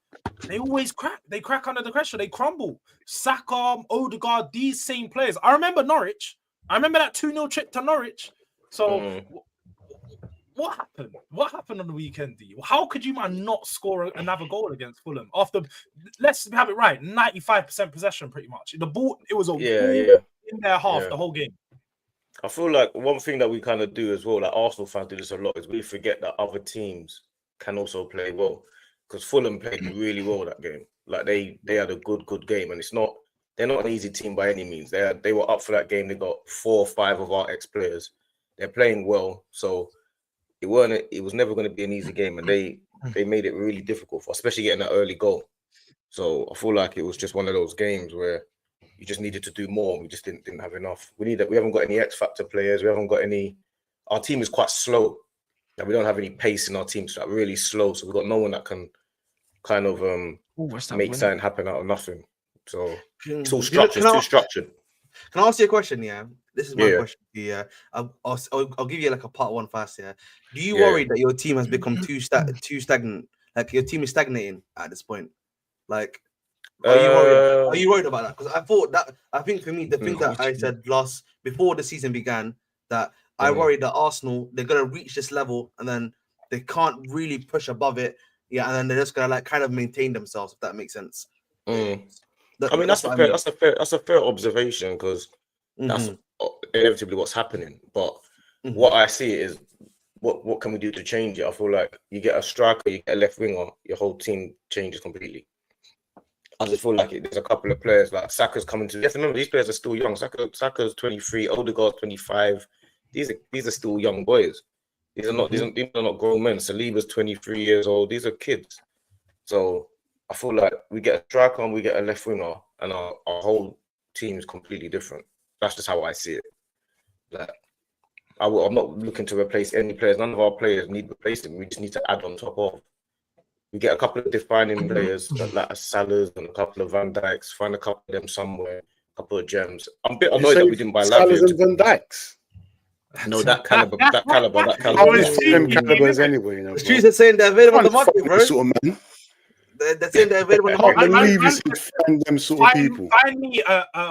they always crack. They crack under the pressure. They crumble. Saka, Odegaard, these same players. I remember Norwich. I remember that 2-0 trip to Norwich. So what happened? What happened on the weekend, D? How could you man not score another goal against Fulham after, let's have it right, 95% possession pretty much. The ball, it was a ball in their half the whole game. I feel like one thing that we kind of do as well, like Arsenal fans do this a lot, is we forget that other teams can also play well. Because Fulham played really well that game. Like they had a good game, and they're not an easy team by any means. They were up for that game. They got 4 or 5 of our ex-players. They're playing well, so it was never going to be an easy game, and they made it really difficult for, especially getting that early goal. So I feel like it was just one of those games where you just needed to do more. We just didn't have enough. We haven't got any X factor players. We haven't got any. Our team is quite slow. Like we don't have any pace in our team. It's like really slow. So we've got no one that can kind of make something happen out of nothing. So it's all structured. It's too structured. Can I ask you a question? Yeah, this is my question. Yeah, I'll give you like a part one first. Yeah, do you worry that your team has become too stagnant? Like your team is stagnating at this point. Like, are you worried? Are you worried about that? Because I think for me, the thing that I said before the season began, that I worry that Arsenal, they're gonna reach this level and then they can't really push above it. Yeah, and then they're just gonna like kind of maintain themselves, if that makes sense. That's a fair observation, because that's inevitably what's happening. But what I see is what can we do to change it? I feel like you get a striker, you get a left winger, your whole team changes completely. I just feel like there's a couple of players like Saka's coming to. You have to remember, these players are still young. Saka's 23, Odegaard's 25. These are still young boys. These are not grown men. Saliba's 23 years old. These are kids. So I feel like we get a striker and we get a left winger, and our whole team is completely different. That's just how I see it. Like, I'm not looking to replace any players. None of our players need replacing. We just need to add on top of. We get a couple of defining players like Salah's and a couple of Van Dijks. Find a couple of them somewhere. A couple of gems. I'm a bit annoyed that we didn't buy Salah's and Van Dijks. No, that caliber. I was them calibers anyway. You know, the streets are saying they're available on the market, bro. Sort of man. They're saying they're available on the I market. believe you should find them sort of people. Find me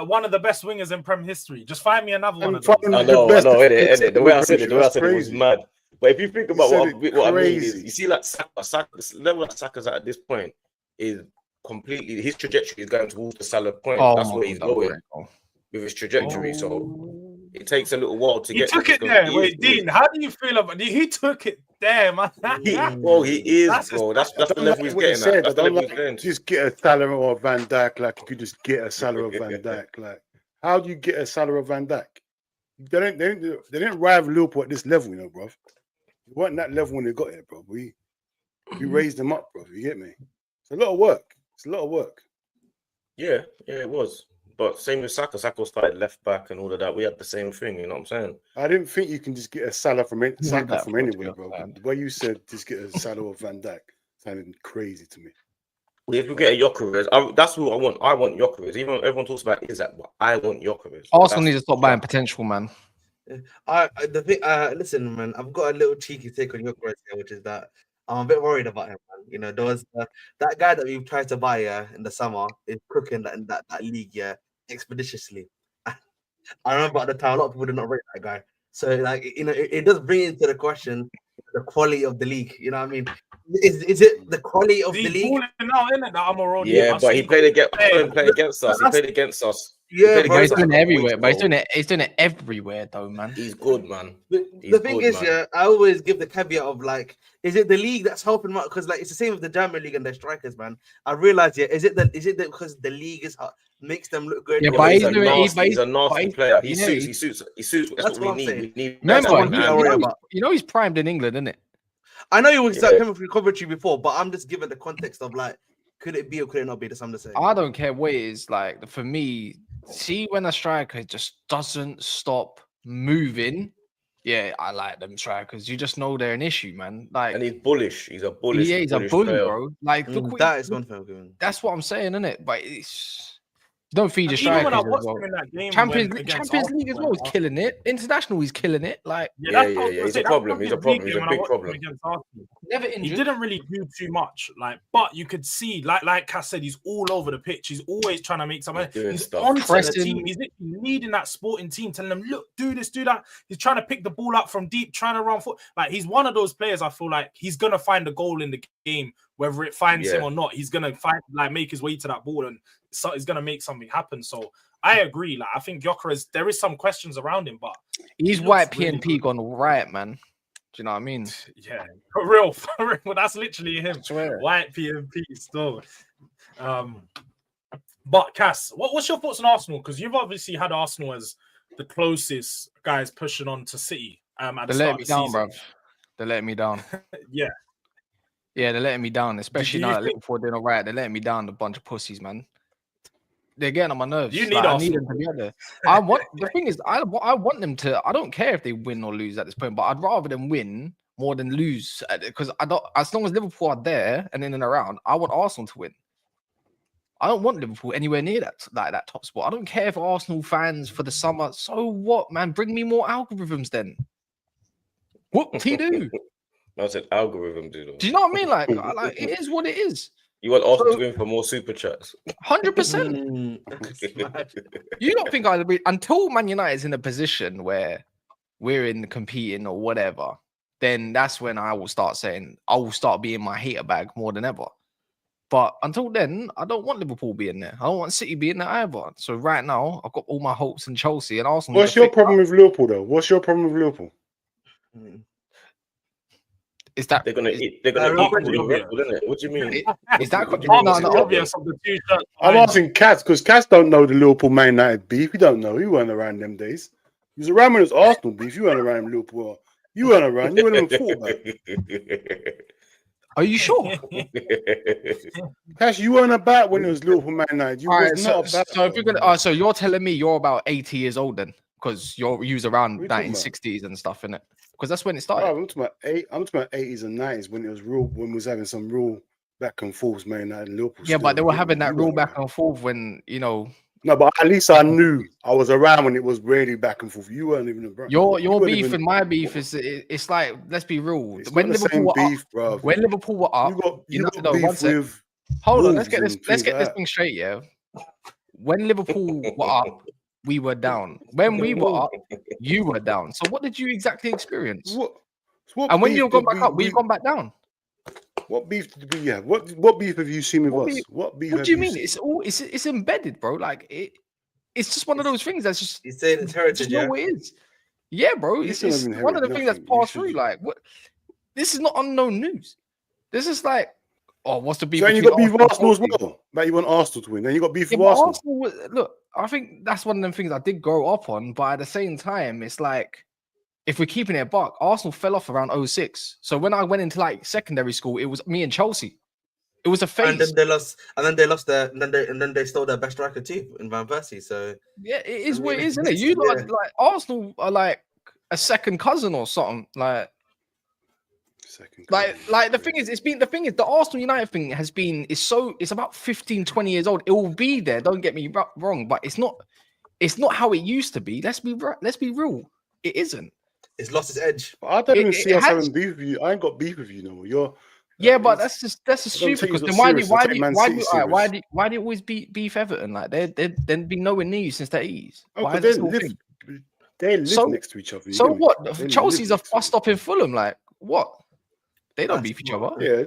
one of the best wingers in Prem history. Just find me another one of those. I know. The way I said it was mad. But if you think about what I mean is, you see, like Saka's level that Saka's at this point is completely, his trajectory is going towards the Salah point. That's where he's going with his trajectory. So it takes a little while to get. He took it there. Wait, Dean, how do you feel about it? He took it there, man. He is, bro. That's the level he's getting at. That's the level he's getting to. Just get a Salah or Van Dijk, like you could just get a Salah or Van Dijk. Like, how do you get a Salah or Van Dijk? They didn't rival Liverpool at this level, you know, bro. It wasn't that level when they got here, bro. We raised them up, bro. You get me? It's a lot of work. Yeah, it was. But same with Saka. Saka started left back and all of that. We had the same thing, you know what I'm saying? I didn't think you can just get a Salah from anywhere, bro. The way you said just get a Salah or Van Dijk sounded crazy to me. If we get a Gyökeres, that's who I want. I want Gyökeres. Even everyone talks about Isak, but I want Gyökeres. Arsenal needs to stop buying potential, man. Listen, man, I've got a little cheeky take on Gyökeres here, which is that I'm a bit worried about him, man. You know, there was that guy that we tried to buy in the summer is cooking that league expeditiously. I remember at the time a lot of people did not rate that guy. So like, you know, it does bring into the question the quality of the league. You know what I mean? Is it the quality of the He's league? balling now, isn't it? That Almiron. Yeah, but he played against. I saw him play against us. He played against us. Yeah, played bro. against He's us doing a it couple weeks everywhere, but ago. he's doing it everywhere though, man. He's good, man. The He's thing good, is, man. yeah, I always give the caveat of like, is it the league that's helping him out? Because like it's the same with the German league and their strikers, man. I realize, yeah, is it that because the league is makes them look good? Yeah, Yeah, but but he's he's a doing- he- nasty, but he's a nasty he- player. He yeah, suits. That's That's what what I'm we need. saying. We need. That's Remember, the that one thing I man. worry about. he's primed in England, isn't it? I know he was Yeah. coming from Coventry before, but I'm just giving the context of like, could it be or could it not be? That's what I'm just saying. I don't care what it is. Like for me, see when a striker just doesn't stop moving. Yeah, I like them strikers. You just know they're an issue, man. Like, And he's bullish. He's a bullish. yeah, he's a bullish bully, player. bro. Like, look what That is one thing I'm giving. that's what I'm saying, isn't it? But it's don't feed And your even when I strikers as watched well. him in that game, Champions League as well, he's killing it. International, he's killing it. Like, Yeah, that's what I was yeah. gonna He's say, a that problem. He's a Champions problem. League He's game a when I big watched him problem. against Arsenal, never he injured. didn't really do too much, but you could see, like Cass said, he's all over the pitch. He's always trying to make something. He's doing He's stuff. onto the Pressing. team. He's literally leading that sporting team, telling them, "Look, do this, do that." He's trying to pick the ball up from deep, trying to run foot. Like he's one of those players. I feel like he's gonna find a goal in the game, whether it finds him or not. He's gonna make his way to that ball, and so he's gonna make something happen. So I agree. Like I think Gyökeres, there is some questions around him, but He's he white looks really PNP good. gone Riot, man. Do you know what I mean? Yeah, for real. Well, that's literally him. I swear. White PMP still. But Cass, what's your thoughts on Arsenal? Because you've obviously had Arsenal as the closest guys pushing on to City. At the They're start letting of me the down, season. bro. They're letting me down. Yeah, Yeah, they're letting me down, especially do you now that think- Liverpool are doing all right. They're letting me down, a bunch of pussies, man. They're getting on my nerves. You need Like, I need Arsenal. them to be out there. I want the thing is, I want them to. I don't care if they win or lose at this point, but I'd rather them win more than lose because I don't. As long as Liverpool are there and in and around, I want Arsenal to win. I don't want Liverpool anywhere near that top spot. I don't care if Arsenal fans for the summer. So what, man? Bring me more algorithms then. What he do? I said algorithm, dude. Do you know what I mean? Like it is what it is. You want Arsenal to win for more super chats? 100%. You don't think I'll be until Man United's in a position where we're in competing or whatever, then that's when I will start saying I will start being my hater bag more than ever. But until then, I don't want Liverpool being there. I don't want City being there either. So right now, I've got all my hopes in Chelsea and Arsenal. What's your problem with Liverpool, though? What's your problem with Liverpool? Is that They're gonna is, equal the record, isn't it? What do you mean? is that What do you no, mean? no, It's no, obvious of the two shirts. I'm asking Cass because Cass don't know the Liverpool Man United beef. He don't know. He weren't around them days. He was around when it was Arsenal beef. You weren't around Liverpool. You weren't around. You weren't even thought about it. Are you sure? Cass, you weren't about when it was Liverpool Man United. You All was right, not so, about. so if you're gonna, so you're telling me you're about 80 years old then, because you're around What are you talking 1960s and stuff, innit? Because that's when it Bro, started. I'm talking about 80s and 90s when it was real. When we was having some real back and forth, Man United and Liverpool. Yeah, but they were still. having that You real weren't back around. and forth when No, but at least I knew I was around when it was really back and forth. You weren't even around. your You weren't beef even- and my beef it's like, let's be real. It's When not the Liverpool same were up, beef, bro. when Liverpool were up, You got no, one beef sec. with. hold on, let's Wolves and get things this like that. thing straight, yeah. When Liverpool were up, we were down. When we were up, you were down. So what did you exactly experience? What And when beef you've gone did back up, we've gone back down. What beef did we have? What beef have you seen with What us? beef- What beef? What have do you mean? seen? It's embedded, bro. Like it's just one of those things that's just He's saying it's just heritage, know yeah. what it is. Yeah, bro. You It's shouldn't have one of the inherited things that's nothing. You passed through. should- Like what? This is not unknown news. This is like, oh, what's the beef? So then you between got beef with Arsenal Arsenal and as Chelsea? well. Like you want Arsenal to win. Then you got beef Yeah, with but Arsenal. Arsenal look, I think that's one of them things I did grow up on, but at the same time, it's like if we're keeping it a buck, Arsenal fell off around 06. So when I went into like secondary school, it was me and Chelsea. It was a And phase. then they lost, and then they stole their best striker too in Van Persie. So Yeah, it is I what it mean, is, isn't it? You yeah. like Arsenal are like a second cousin or something. Like the thing is, the Arsenal United thing it's about 15, 20 years old. It will be there. Don't get me wrong, but it's not how it used to be. Let's be real. It isn't. it's lost its edge. I don't even it see us has- having beef with you. I ain't got beef with you no more. You're Yeah, but it's- that's a I don't stupid take because you then so why do serious. I take Man City serious. why do you always beef Everton? Like they've been nowhere near you since the 80s. Oh, Why but is that still a thing? they live So- next to each other. you So get me? what? They live Chelsea's a next to bus each stop in Fulham. Like What? They don't beef each other. Yeah,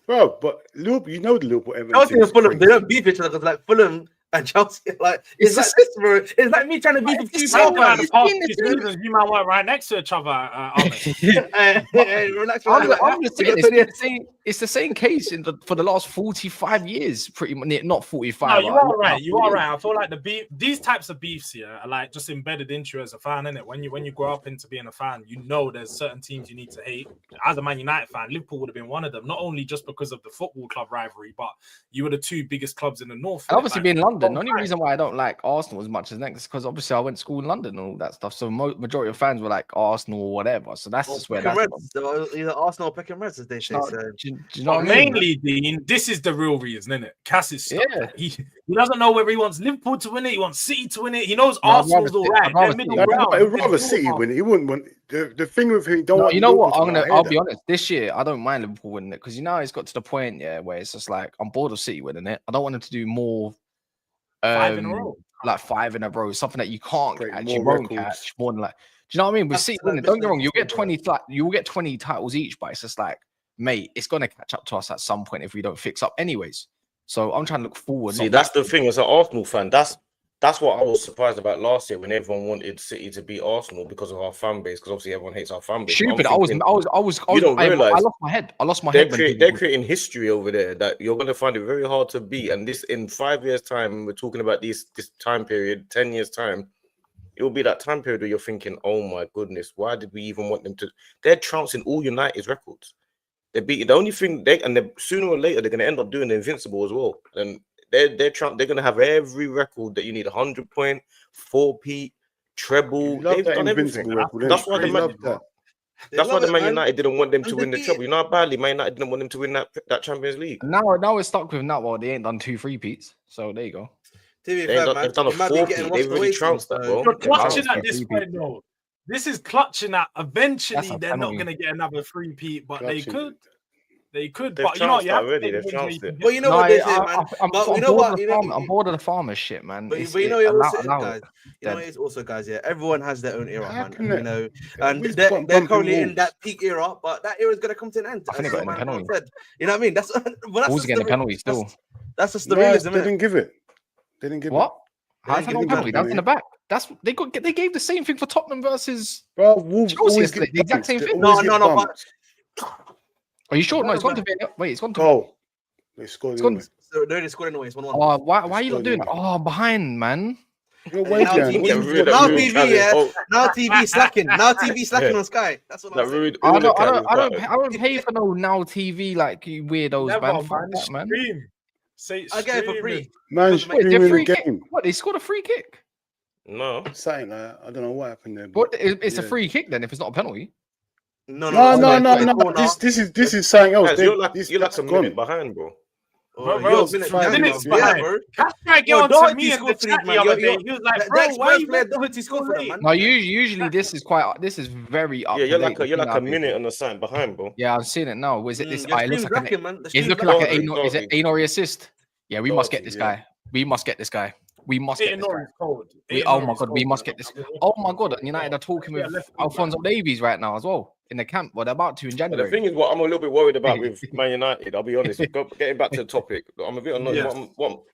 bro. But Liverpool, you know the Liverpool Everton Chelsea thing and is Fulham, they crazy. don't beef each other because like Fulham and Chelsea, like it's like just- this, bro. It's like me trying to beef with It's two so Talking about fans. the past in the few seasons, you might want right next to each other. Ahmed. Hey, relax, I'm relax. just We saying, got 20 it's the same case for the last 45 years, pretty much. Not 45. No, you but are right. You are 40 right. I feel like the beef, these types of beefs here are like just embedded into you as a fan, innit? When you grow up into being a fan, you know there's certain teams you need to hate. As a Man United fan, Liverpool would have been one of them, not only just because of the football club rivalry, but you were the two biggest clubs in the north. And obviously, Like, being London, the oh, only right. reason why I don't like Arsenal as much as next is because obviously I went to school in London and all that stuff. So majority of fans were like Arsenal or whatever. So that's just where Peckham that's Reds, so either Arsenal or Peckham Reds, as they say. from. So. Do you know But what I mean? mainly, Dean, this is the real reason, isn't it? Cass is stuck. Yeah. He doesn't know whether he wants Liverpool to win it, he wants City to win it. He knows No, I'd Arsenal's rather all City- right. I'd rather They're middle City. ground. I'd rather City win it. He wouldn't want the thing with him. Don't No, want you know what? Liverpool to I'll win. be honest. This year, I don't mind Liverpool winning it because it's got to the point, where it's just like I'm bored of City winning it. I don't want them to do more. 5 in a row. Like 5 in a row, something that you can't Break catch, more you won't records. catch more than like. Do you know what I mean? With That's City like winning, don't get me wrong, Michelin you'll get football. 20. You will get 20 titles each, but it's just like, mate, it's gonna catch up to us at some point if we don't fix up, anyways. So I'm trying to look forward. See, not that's the backwards. thing. As an Arsenal fan, that's what I was surprised about last year when everyone wanted City to beat Arsenal because of our fan base. Because obviously everyone hates our fan base. But I'm Stupid. thinking, you don't I realise lost my head. I lost my they're, head. When they're people- creating history over there that you're going to find it very hard to beat. And this in 5 years' time, we're talking about this time period, 10 years' time. It will be that time period where you're thinking, oh my goodness, why did we even want them to? They're trouncing all United's records. They're beating the only thing sooner or later they're going to end up doing the invincible as well. And they're going to have every record that you need: 100 point, 4P, treble. Love They've that done everything. invincible record. That's why they the love that. That's why the Man United didn't want them to win the Undefeated. treble. You know how badly Man United didn't want them to win that Champions League. Now we're stuck with that. Well, they ain't done 2 3-peats. So there you go. To be They've fair, done- man, they've done a it might be 4P. getting They've washed really away trounced soon, that, so- bro. You're They've clutching trounced at it. this point, though. This is clutching at eventually That's a they're not penalty. going to get another 3-peat, but they Clutching. could. They could. They've But you know, chanced you that have to already. take They've the wins where chanced you it. can But get you know No, what they say, man. I'm But you know bored what? of the You know, farm. I'm bored of the farmers shit, man. But, It's- but you know, it- it also allow- is, guys. You know, Dead. it is also, guys. Yeah, everyone has their own era, How man. can You they- know, and Always they're bumping currently in walls. that peak era, but that era is gonna come to an end. I think as they got some in a man once penalty. said. You know what I mean? That's but that's Bulls just getting a the- penalty still. That's just the No, realism, they innit? didn't give it. They didn't give it. What? How's They that didn't not give penalty? it, That's in didn't the back. That's they gave the same thing for Tottenham versus. Bro, Wolves Chelsea always yesterday, get the exact bumped. same They thing. always No, get no, bumped. Are you sure? No, No, it's gone to but- VAR. Wait, it's gone to. Oh, they scored It's gone. anyway. So they scored anyway. It's 1-1. Oh, why are you not Scored doing that? anyway. Oh, behind, man. You're Now waiting. TV What are you That doing? Now rude TV, challenge. yeah. Oh, Now TV slacking. Now TV slacking on Sky. That's what that I'm saying. rude. I don't challenge, I don't pay for no Now TV like you weirdos, Never, man. man. Fuck that, man. Stream. Say I get it for streaming. free. Man, Wait, Wait, streaming they're the free kick. game. What? They scored a free kick. No. Something like that. I don't know what happened there. What? But It's a yeah. free kick then if it's not a penalty. No. It's This is something else. Guys, They- you're like this- a that's minute gone. behind, bro. Bro, You're bro, minutes 5 minutes minutes behind. bro. Cash tried to get Yo, on to Doherty me in the scored for chat these, the man. other Yo, day. He was like, The bro, next why first you player got Doherty scored for them, man. No, usually this is very up. Yeah, you're to like date. a minute on the sign behind, bro. Yeah, I'm seeing it now. Was it this? Your It looks stream's like lacking, man. The it's stream's looking like lacking. an is it Ainori assist? Yeah, we must get this Doherty, guy. We must get this guy. We must get Hitting this guy. Norris cold. Oh my god, we must get this. Oh my god, United are talking with Alphonso Davies right now as well in the camp. Well, they're about to in But January. the thing is, what I'm a little bit worried about with Man United, I'll be honest. Getting back to the topic, I'm a bit annoyed. Yeah. What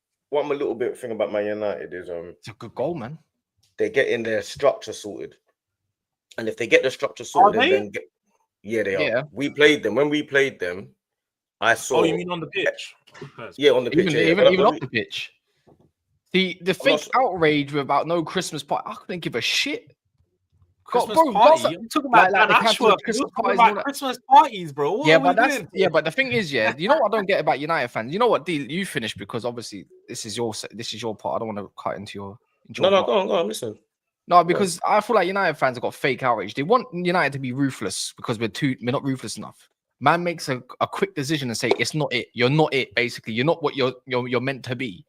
I'm a little bit thinking about Man United is It's a good goal, man. they're getting their structure sorted, and if they get the structure Are sorted, they? then they are. Yeah. We played them when we played them. I saw. Oh, you mean on the pitch? Yeah, on the pitch. Even off the pitch. The I'm fake not- outrage about no Christmas party. I couldn't give a shit. Christmas Bro, party? I'm talking about like the Dan cancelled Ashworth. Christmas You're talking parties and all about that. Christmas parties, bro. What Yeah, are we but that's doing? but the thing is, you know what I don't get about United fans. You know what, D, you finished because obviously this is your part. I don't want to cut into your. No, part. go on, listen. No, because I feel like United fans have got fake outrage. They want United to be ruthless because we're not ruthless enough. Man makes a quick decision and say it's not it. You're not it. Basically, you're not what you're meant to be.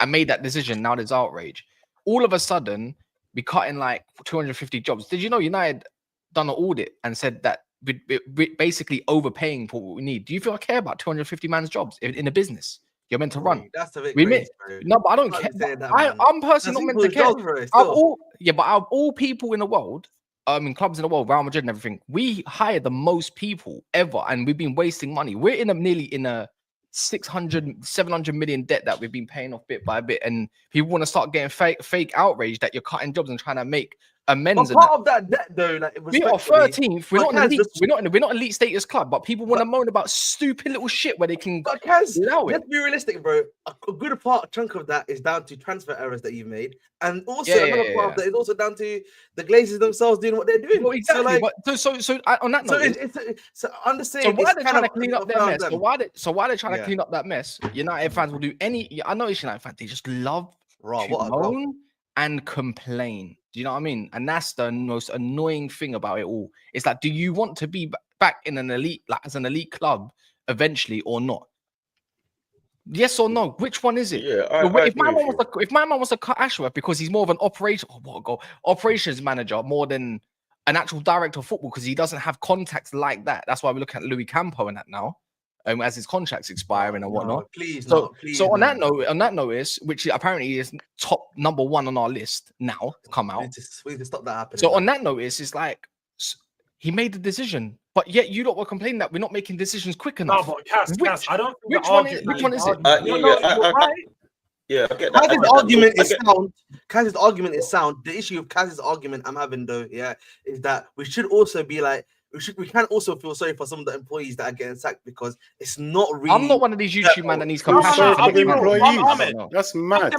I made that decision. Now there's outrage. All of a sudden, we cut in like 250 jobs. Did you know United done an audit and said that we're basically overpaying for what we need? Do you feel I care about 250 man's jobs in a business you're meant to run? That's a bit We crazy, bro. No, but I don't Can't care. be saying that, I'm man. personally not meant to care. Out of all people in the world, clubs in the world, Real Madrid and everything, we hire the most people ever, and we've been wasting money. We're nearly in a 700 million debt that we've been paying off bit by bit, and people want to start getting fake outrage that you're cutting jobs and trying to make amends. But part of that debt, though, like, we are 13th. We're not Kaz, elite. We're not elite status club, but people want to moan about stupid little shit where they can But Kaz, allow it. let's be realistic, bro. A good chunk of that is down to transfer errors that you've made, and also Yeah, another part of that is also down to the Glazers themselves doing what they're doing. Well, exactly. So, like, so on that so note, so understand. so why it's they're kind trying to of clean up their around mess? them. So why they're trying to clean up that mess? United fans will do any. I know it's United fans. They just love Raw, to what a raw. moan and complain. Do you know what I mean? And that's the most annoying thing about it all. It's like, do you want to be back in an elite, like as an elite club eventually or not? Yes or no? Which one is it? Yeah, If my man wants to cut Ashworth because he's more of an operations manager more than an actual director of football because he doesn't have contacts like that. That's why we're looking at Louis Campo and that now. As his contract's expiring and whatnot. So on that notice, which apparently is top number 1 on our list now, come out. We need to stop that happening. So on that notice, it's like he made the decision, but yet you lot were complaining that we're not making decisions quick enough. No, but Cass, I don't think which one is it? Yeah, I get that. Kaz's argument is sound. The issue with Kaz's argument I'm having though, is that we should also be like, we can also feel sorry for some of the employees that are getting sacked because it's not really. I'm not one of these YouTube man that needs compassion. That's mad. I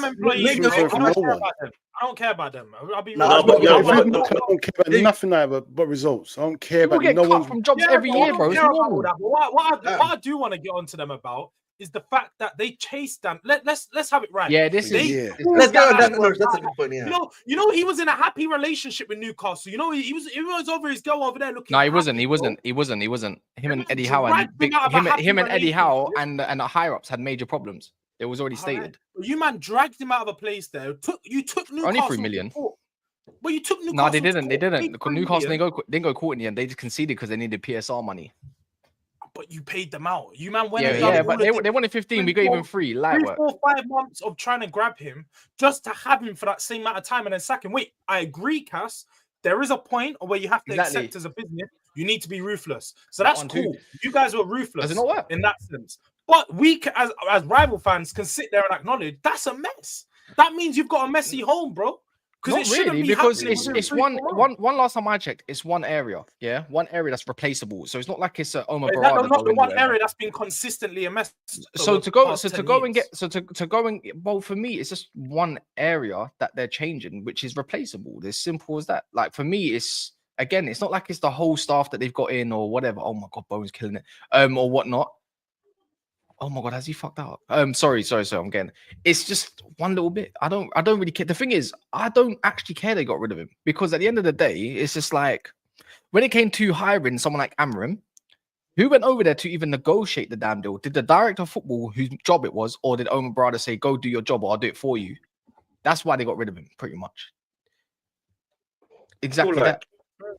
don't care about them. I'll be I don't care about nothing but results. I don't care about no one from jobs every year, bro. What I do want to get onto them about is the fact that they chased them. Let's have it right. Yeah, let's go on that. That's a good point. Yeah. You know, he was in a happy relationship with Newcastle. You know, he was over his girl over there looking. No, he wasn't. Him and Eddie Howe and Eddie Howe and the higher ups had major problems. It was already stated. You man dragged him out of a place there. You took Newcastle. Only 3 million. Well, you took Newcastle. No, they didn't. Newcastle didn't go court in the end. They just conceded because they needed PSR money. But you paid them out. You man went. But they wanted 15. We gave him 3. Light work. 3, 4, 5 months of trying to grab him just to have him for that same amount of time and then sack him. Wait, I agree, Cass. There is a point where you have to accept as a business, you need to be ruthless. So that's cool. You guys were ruthless. Does it not work? In that sense? But we, as rival fans, can sit there and acknowledge that's a mess. That means you've got a messy home, bro. Not really, because it's one last time I checked, it's one area, one area that's replaceable. So it's not like it's Omar Barada. Not the one area that's been consistently a mess. Well, for me, it's just one area that they're changing, which is replaceable. It's simple as that. Like for me, it's not like it's the whole staff that they've got in or whatever. Oh my god, Bowen's killing it, or whatnot. Oh my god, has he fucked up? Sorry. I'm getting. It's just one little bit. I don't really care. The thing is, I don't actually care they got rid of him because at the end of the day, it's just like when it came to hiring someone like Amarim, who went over there to even negotiate the damn deal? Did the director of football, whose job it was, or did Omar Barada say, "Go do your job, or I'll do it for you"? That's why they got rid of him, pretty much. Exactly that.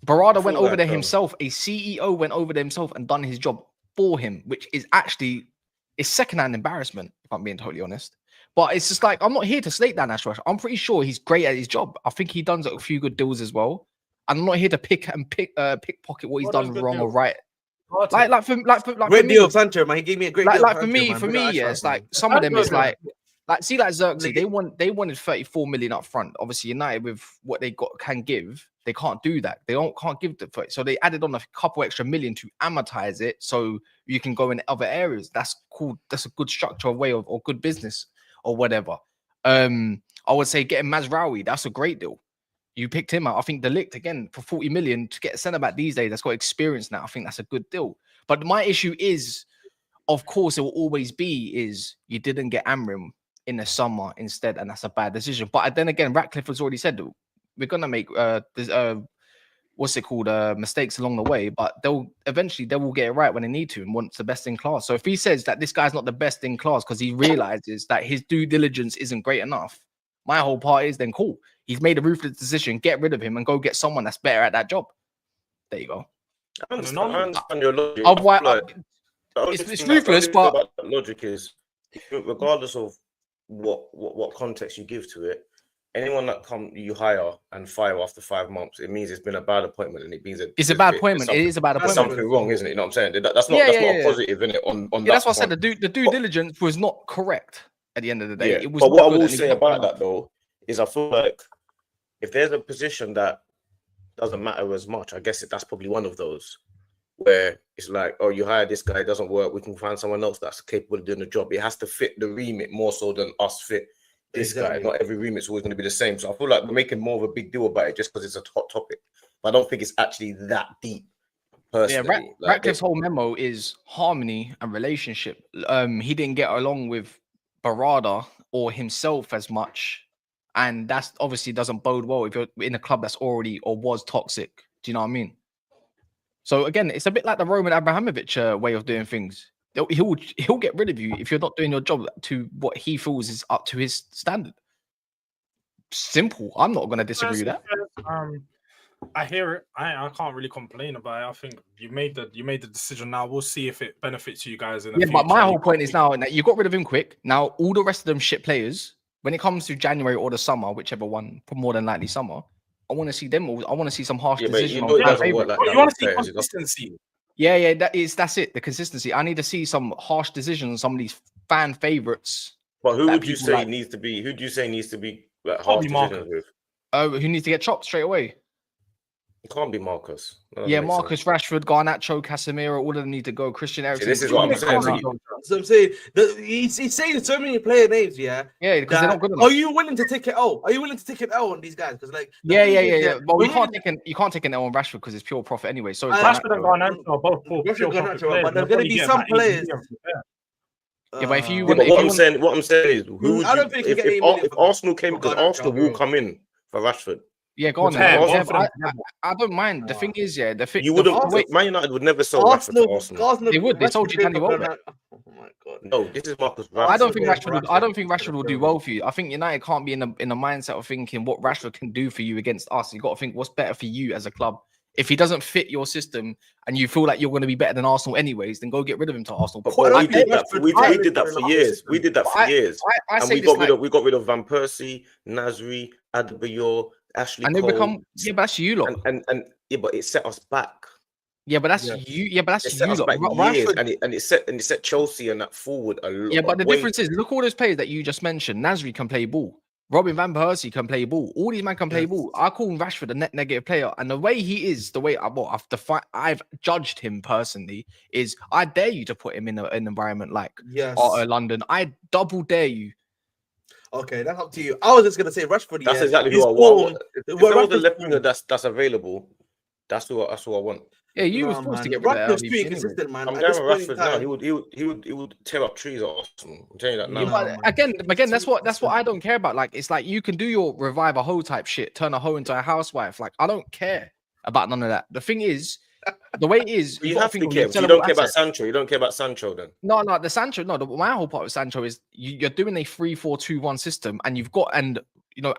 Barada went over there himself. A CEO went over there himself and done his job for him, which is actually. It's secondhand embarrassment, if I'm being totally honest. But it's just like, I'm not here to slate down Ashworth. I'm pretty sure he's great at his job. I think he done a few good deals as well. And I'm not here to pickpocket what he's done wrong or right. Like for great me, deal, Sancho, man. He gave me a great deal. Like for me, it's like some of them is like see, like Xerxes, they wanted 34 million up front. Obviously, United with what they can give, they can't do that. They can't give the 30. So they added on a couple extra million to amortize it, so you can go in other areas. That's cool. That's a good structure, way of or good business or whatever. I would say getting Mazraoui, that's a great deal. You picked him out. I think Delict again for 40 million to get a centre back these days that's got experience now. I think that's a good deal. But my issue is, of course, it will always be is you didn't get Amrim in the summer instead, and that's a bad decision. But then again, Ratcliffe has already said we're gonna make mistakes along the way, but they will get it right when they need to and wants the best in class. So if he says that this guy's not the best in class because he realizes that his due diligence isn't great enough, my whole part is then cool. He's made a ruthless decision. Get rid of him and go get someone that's better at that job. There you go. I understand your logic. It's ruthless, but logic is regardless of what context you give to it, anyone that you hire and fire after 5 months, it means it's been a bad appointment, and it means It's a bad appointment. It is a bad There's appointment. something wrong, isn't it? You know what I'm saying? That's not a positive, isn't it? On yeah, that's what I said. The due diligence was not correct at the end of the day. Yeah. It was. But what I good will and say about that though is I feel like if there's a position that doesn't matter as much, I guess that's probably one of those where it's like, oh, you hire this guy, it doesn't work, we can find someone else that's capable of doing the job. It has to fit the remit more so than us fit this guy. Not every remit's always going to be the same. So I feel like we're making more of a big deal about it just because it's a hot topic. But I don't think it's actually that deep. Personally, yeah, Ratcliffe's whole memo is harmony and relationship. He didn't get along with Barada or himself as much, and that's obviously doesn't bode well if you're in a club that's already or was toxic. Do you know what I mean? So again, it's a bit like the Roman Abramovich way of doing things. He'll get rid of you if you're not doing your job to what he feels is up to his standard. Simple. I'm not going to disagree with that. I hear it. I can't really complain about it. I think you made the decision. Now we'll see if it benefits you guys in the future. But my whole point is now that you got rid of him quick. Now all the rest of them shit players, when it comes to January or the summer, whichever one, more than likely summer, I want to see them all. I want to see some harsh decisions. You want to see consistency. Yeah, that's it. The consistency. I need to see some harsh decisions on some of these fan favorites. But who would you say needs to be? Who do you say needs to be like harsh decisions with? Who needs to get chopped straight away? It can't be Marcus. Marcus, Rashford, Garnacho, Casemiro, all of them need to go. Christian Eriksen. This is what I'm saying. So I'm saying he's saying so many player names, yeah. Yeah, because they're not good enough. Are you willing to take it L? Are you willing to take an L on these guys? Because like, But you can't take an L on Rashford because it's pure profit anyway. So Rashford and Garnacho are both pure profit players. But there's going to be some players. Yeah, but if you what I'm saying is, if Arsenal came, because Arsenal will come in for Rashford. Yeah, go on. I don't mind. The thing is, you wouldn't. Man United would never sell Rashford to Arsenal. They would. They sold you Danny Welbeck. Oh my god. No, this is Marcus Rashford. I don't think Rashford will do well for you. I think United can't be in a mindset of thinking what Rashford can do for you against us. You got to think what's better for you as a club. If he doesn't fit your system and you feel like you're going to be better than Arsenal anyways, then go get rid of him to Arsenal. But we did that for years. We did that for years. And we got rid of Van Persie, Nasri, Adebayor, Ashley Cole. But that's you lot. And but it set us back. Yeah, but that's you. Yeah, but that's it set us back years, and it set Chelsea and that forward a lot. Yeah, but the difference is, look all those players that you just mentioned. Nasri can play ball. Robin Van Persie can play ball. All these men can play ball. I call Rashford a net negative player, and the way he is, the way I've judged him personally is, I dare you to put him in an environment like London. I double dare you. Okay, that's up to you. I was just gonna say Rashford. That's exactly who I want. If there was a left winger that's available, that's who I want. Yeah, you were forced to get rid of Rashford's too inconsistent, man. I'm going with Rashford now. He would tear up trees at Arsenal. I'm telling you that now. Yeah, but again, that's what I don't care about. Like, it's like you can do your revive a hoe type shit, turn a hoe into a housewife. Like, I don't care about none of that. The thing is, the way it is, you have to care. You don't care about Sancho. You don't care about Sancho then. No, the Sancho. No, my whole part with Sancho is you're doing a 3-4-2-1 system, and you've got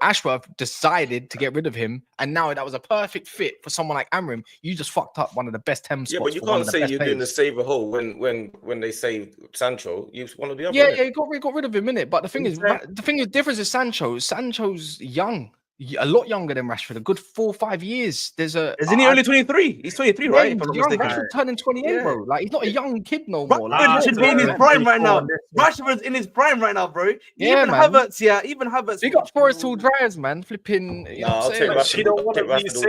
Ashworth decided to get rid of him, and now that was a perfect fit for someone like Amram. You just fucked up one of the best 10 spots. Yeah, but you can't say you're doing the save a hole when they saved Sancho. You one of the other. Yeah, you got rid of him, innit? But the thing is, the difference is Sancho. Sancho's young. A lot younger than Rashford, a good 4 or 5 years. Isn't he only 23? He's 23, right? He's young. Rashford turning 28, bro. Like, he's not a young kid no more. Rashford should be in his prime right now. Rashford's in his prime right now, bro. Even Havertz. Big up Forest Tall Dryers, man. Flipping. You know what I'm saying? She don't want to be saved.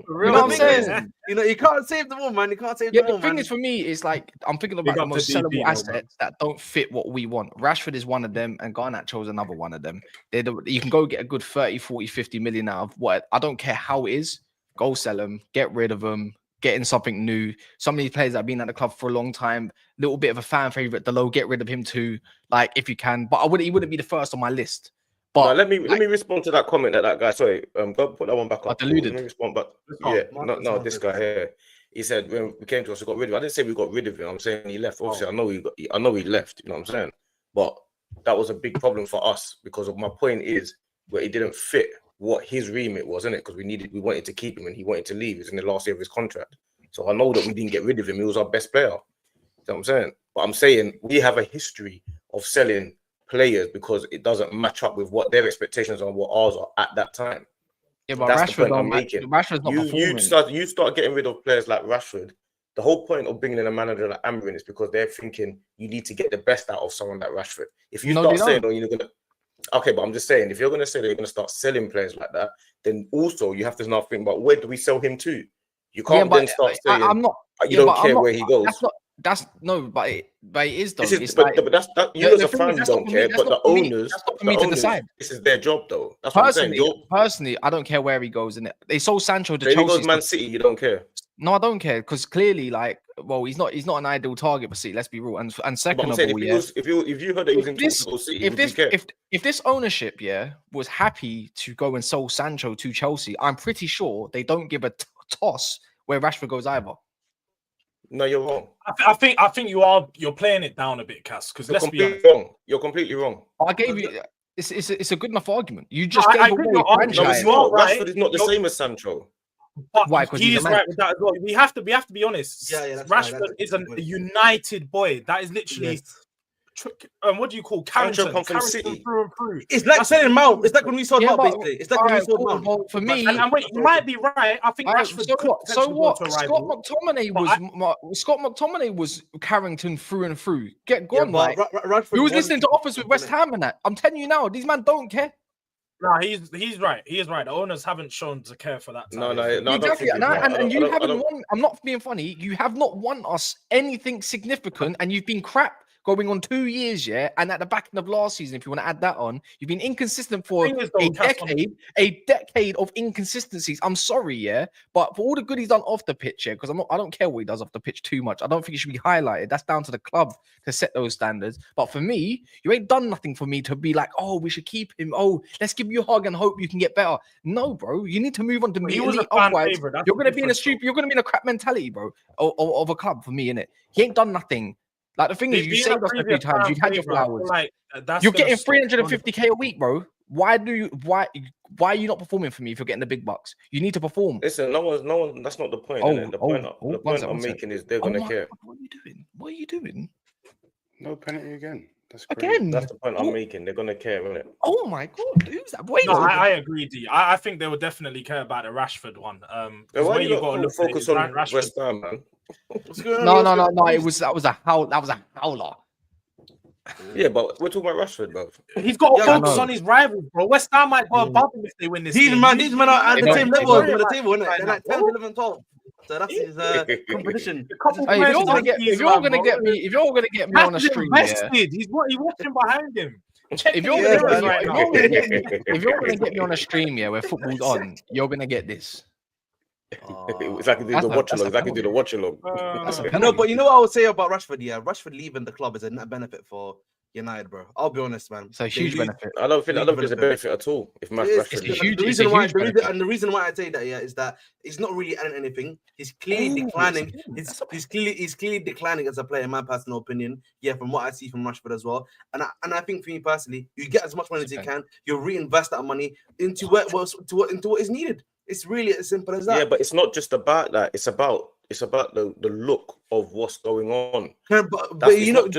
You know what I'm saying? You can't save them all, man. You can't save them all, man. The thing is, for me, it's like I'm thinking about the most sellable assets that don't fit what we want. Rashford is one of them, and Garnacho is another one of them. You can go get a good 30, 40, 50 million out of what. I don't care how it is. Go sell them, get rid of them, get in something new. Some of these players that have been at the club for a long time, little bit of a fan favorite. Delo, get rid of him too, like if you can. But he wouldn't be the first on my list. But let me respond to that comment that guy. Sorry, go put that one back up. Deluded. Let me respond, but this guy here. He said when we came to us, we got rid of him. I didn't say we got rid of him. I'm saying he left. Obviously, I know he left. You know what I'm saying? But that was a big problem for us because of my point is where he didn't fit what his remit was, isn't it? Because we wanted to keep him and he wanted to leave. He was in the last year of his contract. So I know that we didn't get rid of him. He was our best player. You know what I'm saying? But I'm saying we have a history of selling players because it doesn't match up with what their expectations are and what ours are at that time. Yeah, but That's the Rashford, point I'm making. Rashford's not performing. You start getting rid of players like Rashford. The whole point of bringing in a manager like Amarin is because they're thinking you need to get the best out of someone like Rashford. If you start saying, "Oh, you're gonna," okay, but I'm just saying, if you're gonna say that you're gonna start selling players like that, then also you have to now think about where do we sell him to? You can't then start saying I'm not. You don't care where he goes. But it is though. But that's you as a fan, you don't care. But the owners, that's not for me to decide. This is their job, though. That's what I'm saying. Personally, I don't care where he goes. And they sold Sancho to Chelsea. Chelsea. If he goes Man City, you don't care. No, I don't care because clearly, he's not an ideal target for City. Let's be real. And second of all, if you heard that he was in talks to City, if this ownership, was happy to go and sell Sancho to Chelsea, I'm pretty sure they don't give a toss where Rashford goes either. No, you're wrong. I think you're playing it down a bit, Cass. Because let's be honest, wrong. You're completely wrong. I gave you. It's a good enough argument. You just gave away franchise. Rashford is not the same as Sancho. But why? Because he's right with that as well. We have to be honest. Yeah, Rashford is a United boy. That is literally. What do you call Carrington? City. Through and through. It's like selling Mount. It's like when we sold Mount, basically. It's like when we sold Mount. Well, for me, and wait, you might be right. I think Rashford. So what? Scott McTominay was Carrington through and through. Get gone, like he was listening to offers with West Ham and that. I'm telling you now, these men don't care. No, he's right. He is right. The owners haven't shown to care for that. No, exactly. And you haven't won. I'm not being funny. You have not won us anything significant, and you've been crap going on 2 years, and at the back end of last season, if you want to add that on, you've been inconsistent for a decade of inconsistencies. I'm sorry, but for all the good he's done off the pitch, because I don't care what he does off the pitch too much. I don't think it should be highlighted. That's down to the club to set those standards. But for me, you ain't done nothing for me to be like, oh, we should keep him. Oh, let's give you a hug and hope you can get better. No, bro, you need to move on to me. Otherwise, you're gonna be in a crap mentality, bro, of a club for me, innit? He ain't done nothing. Like the thing is, you saved us a few times. You had your flowers. You're getting 350k a week, bro. Why are you not performing for me if you're getting the big bucks? You need to perform. Listen, no one. That's not the point. The point I'm making is they're gonna care. What are you doing? No penalty again. That's crazy. Again. That's the point I'm making. They're gonna care, isn't it? Oh my god, who's that boy? No, I agree, D. I think they would definitely care about the Rashford one. Why you got to focus on West Ham, man? What's going on? No. That was a howler. Yeah, but we're talking about Rashford, bro. He's got to focus on his rivals, bro. West Ham might go above him if they win this. These men are at the same level on the table, isn't it? They're like 10, 11, 12. So that's his competition. If you're gonna get me on a stream, he's watching behind him. If you're gonna get me on a stream, where football's on, you're gonna get this. It's like do the watch along. Exactly do the watch along. No, but you know what I would say about Rashford? Yeah, Rashford leaving the club is a net benefit for United, bro. I'll be honest, man. It's a huge benefit. I don't think it's a benefit at all. If Rashford, the reason why I say that, is that he's not really adding anything. He's clearly declining. He's clearly declining as a player, in my personal opinion. Yeah, from what I see from Rashford as well. And I think for me personally, you get as much money as you can. You reinvest that money into what is needed. It's really as simple as that. Yeah, but it's not just about that. It's about the look of what's going on. Yeah, but you don't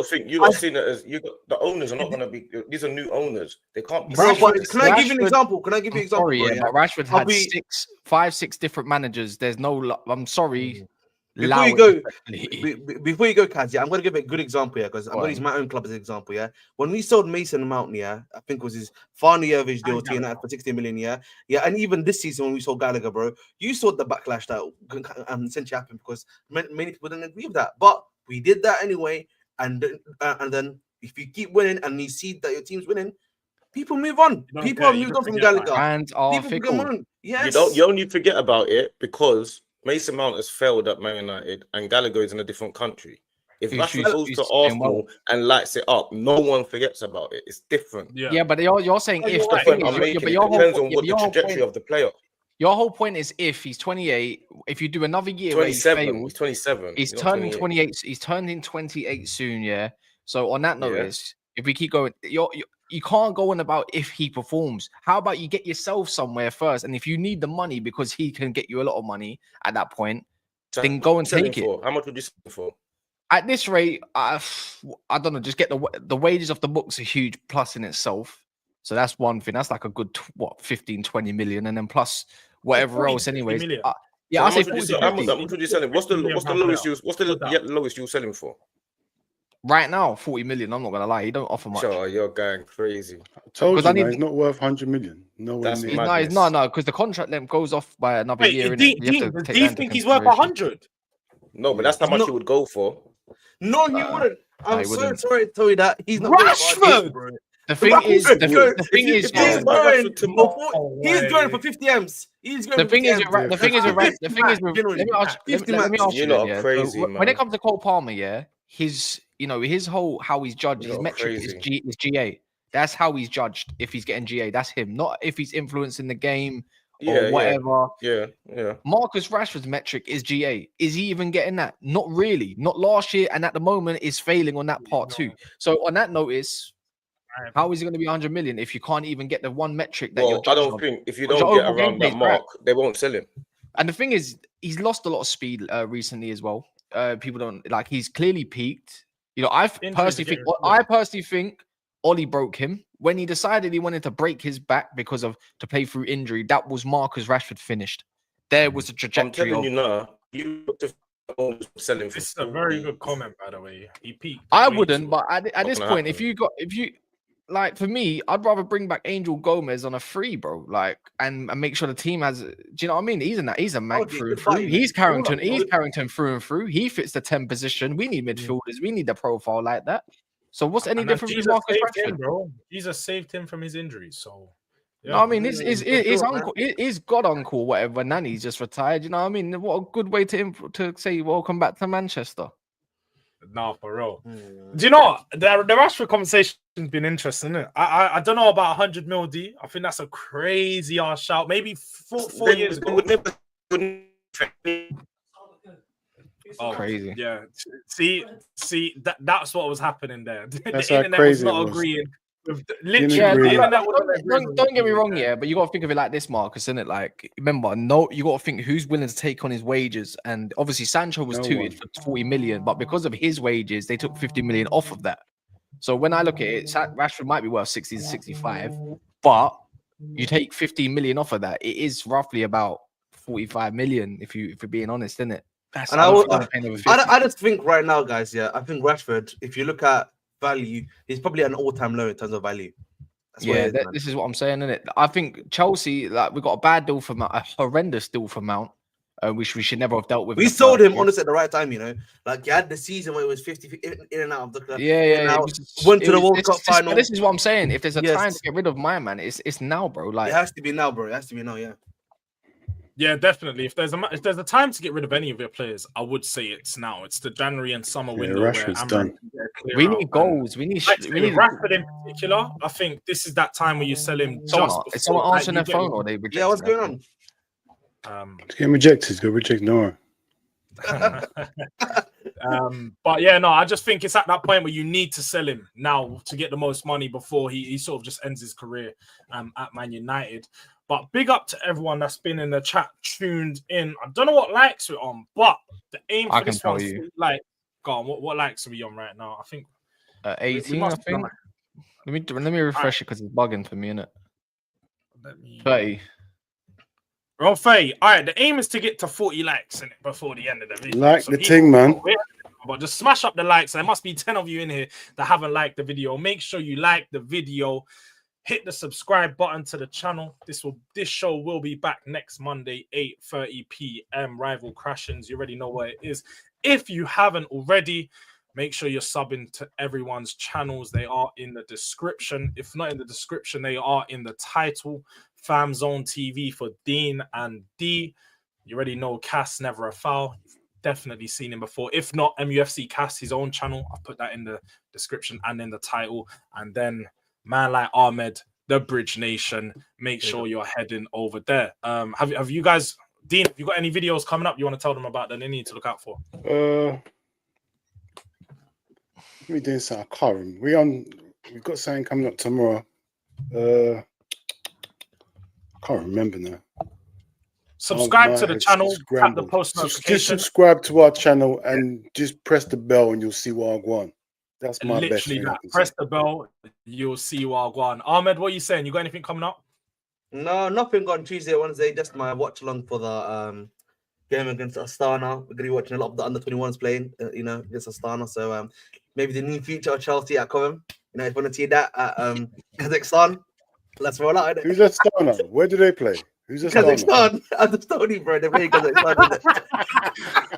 seen it as the owners are not going to be. These are new owners. They can't be. Bro, can I give you an example? But Rashford had 5-6 different managers. There's no. I'm sorry. Before you go, Kaz, I'm going to give a good example here because I'm going to use my own club as an example. Yeah, when we sold Mason Mount, I think it was his final year of his deal to United for 60 million. Yeah, and even this season when we sold Gallagher, bro, you saw the backlash that essentially happened because many people didn't agree with that, but we did that anyway. And then if you keep winning and you see that your team's winning, people move on. People have moved on from Gallagher. And people on. Yes. You only forget about it because Mason Mount has failed at Man United and Gallagher is in a different country. If Rashford goes to Arsenal and lights it up, no one forgets about it. It's different. Yeah, but you're saying if the thing is, it depends on what the trajectory of the player. Your whole point is if he's 28, if you do another year 27, he's 27. He's turning 28. He's turning 28 soon, yeah. So on that notice, if we keep going, you can't go on about if he performs. How about you get yourself somewhere first? And if you need the money because he can get you a lot of money at that point, then go and take it. How much would you sell for? at this rate, I don't know. Just get the wages off the books a huge plus in itself. So that's one thing. That's like a good 15, 20 million, and then plus whatever 40, else. 50 Anyways, million. yeah, So I how say much would you 40 sell? to How 50. much would you sell him? What's the lowest you'll sell him for? Right now, 40 million. I'm not gonna lie, he don't offer much. Sure, you're going crazy. I told Because you, I man, need- he's not worth 100 million. Nowhere That's near. mad. No, because the contract length goes off by another year. Wait, Innit? You have Dean, to take do you that into think he's worth consideration. 100? No, but that's how He's much not- he would go for. No, he Uh, wouldn't. I'm he so wouldn't. sorry to tell you that he's not going for Rashford! 100, bro. The thing Rashford is, goes- the thing if is, you- He's Yeah. going Rashford to- for he's going for way. 50 M's. He's going the for thing 50 is, M's. the thing is, Yeah, the thing is, let Genuinely. me ask, 50 let me max. ask You're you, not yeah. crazy, When man. it comes to Cole Palmer, yeah, his whole how he's judged, You're his not metric crazy. is GA. That's how he's judged. If he's getting GA, that's him. Not if he's influencing the game or whatever. Yeah. Marcus Rashford's metric is GA. Is he even getting that? Not really. Not last year, and at the moment is failing on that part too. So on that notice, how is he going to be 100 million if you can't even get the one metric that you're Well, I judged don't on? think if you Because don't your get overall around gameplay that is crap. mark, they won't sell him. And the thing is, he's lost a lot of speed recently as well. People don't like. He's clearly peaked. You know, Injuries are getting I personally think Ollie broke him when he decided he wanted to break his back because of to play through injury. That was Marcus Rashford finished. There was a I'm trajectory telling of. you now, you look to sell him for This is a very 40. good comment, by the way. He peaked. I way wouldn't, too but at this gonna point, happen. if you like for me, I'd rather bring back Angel Gomez on a free, bro. Like and make sure the team has. Do you know what I mean? He's a mag would be a through and good through. buy, He's man. Carrington. He's Carrington through and through. He fits the 10 position. We need midfielders. We need a profile like that. So what's any And then different from Jesus Marcus saved him, Rashford? bro. Jesus saved him from his injuries. So, No, I mean for his sure, man. uncle, his god uncle, whatever. Nanny's just retired. You know what I mean? What a good way to say welcome back to Manchester. nah, for real. Do you know what? The Rashford conversation's been interesting, isn't it? I don't know about 100 mil D. I think that's a crazy ass shout. Maybe four years ago. Oh, Crazy. Yeah. See, that's what was happening there. That's The how internet was crazy it not was. agreeing with Didn't Yeah, agree. the internet wasn't agreeing don't with get me you wrong, there. yeah, but you got to think of it like this, Marcus, isn't it? Like, remember, no, you got to think who's willing to take on his wages, and obviously Sancho was No tutored one. for 40 million, but because of his wages, they took 50 million off of that. So when I look at it, Rashford might be worth 60 to 65, but you take 15 million off of that, it is roughly about 45 million. If you're being honest, isn't it? That's And I I don't would- think I'm paying over 50. I just think right now, guys, yeah, I think Rashford, if you look at value, he's probably at an all-time low in terms of value. That's what Yeah, it is, man. this is what I'm saying, isn't it? I think Chelsea, like, we got a bad deal for Mount, a horrendous deal for Mount, which we should never have dealt with. We in the sold first him year. honestly at the right time, you know. Like you had the season where it was 50 in and out of the club. Yeah, in and it out, was- went it to the was- World this- Cup this- final. This is what I'm saying. If there's a Yes. time to get rid of my man, it's now, bro. Like, It has to be now, bro. It has to be now, yeah. Yeah, definitely. If there's a time to get rid of any of your players, I would say it's now. It's the January and summer Yeah, window where Rashford's Amarim done. can get a clear we out. need And goals. We need. like I say, We need. Rashford in particular. I think this is that time where you sell him just Someone, before. is someone like, answering you their get phone him. or they rejecting Yeah, what's their going phone? on? It's getting rejected. It's got rejected. No. But yeah, no, I just think it's at that point where you need to sell him now to get the most money before he sort of just ends his career at Man United. But big up to everyone that's been in the chat, tuned in. I don't know what likes we're on, but the aim I for can this tell one, you. like, go on, what likes are we on right now? I think 18, I must be think. on Let me refresh it because it's bugging for me, innit? Let me... 30. We're on 30. All right, the aim is to get to 40 likes in it before the end of the video. Like So the people- thing, man. But just smash up the likes. There must be 10 of you in here that haven't liked the video. Make sure you like the video. Hit the subscribe button to the channel. This show will be back next Monday, 8:30 p.m. Rival Crashings. You already know what it is. If you haven't already, make sure you're subbing to everyone's channels. They are in the description. If not in the description, they are in the title. Fam Zone TV for Dean and D. You already know Cass, Never a Foul. You've definitely seen him before. If not, MUFC Cass, his own channel. I've put that in the description and in the title. And then man like Ahmed, the Bridge Nation. Make sure you're heading over there. Have you guys, Dean, have you got any videos coming up you want to tell them about that they need to look out for? We doing something. I can't remember. We've got something coming up tomorrow. I can't remember now. Subscribe to the head's channel, tap the scrambled. post Just notification. subscribe to our channel and just press the bell and you'll see what I want. That's my best Literally thing I that. can Press say. the bell, you'll see what I want. Ahmed, what are you saying? You got anything coming up? No, nothing on Tuesday, Wednesday. Just my watch along for the game against Astana. We're gonna be watching a lot of the under 21s playing, against Astana. So maybe the new future of Chelsea at Coventry. You know, if you want to see that at Kazakhstan, let's roll out. Who's Astana? Where do they play? Who's Astana? Kazakhstan. I just told you, bro. They're playing Kazakhstan. Isn't it?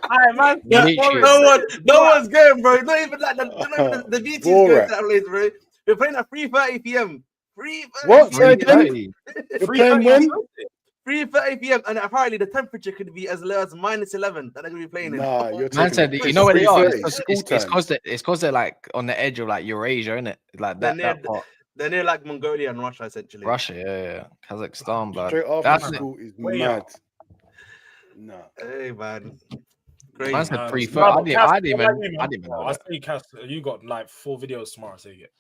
Hi, man. No one's going, bro. Not even like the BT's going to that place, bro. We're playing at 3:30 p.m. 3:30 What? Say p.m. again? You're playing when? 3:30 p.m. and apparently the temperature could be as low as -11 that they're gonna be playing in. Nah, you're Man taking said, the you know where they are? 3:30, It's because they're like on the edge of like Eurasia, isn't it? Like that part. They're near like Mongolia and Russia, essentially. Russia, yeah. Kazakhstan, blood. Straight after That's school is Where mad. Nah. Hey, man. Man Crazy. said 3:30. Brother, I didn't Cass, even know I that. see, Cass, you got like 4 videos tomorrow, so you get.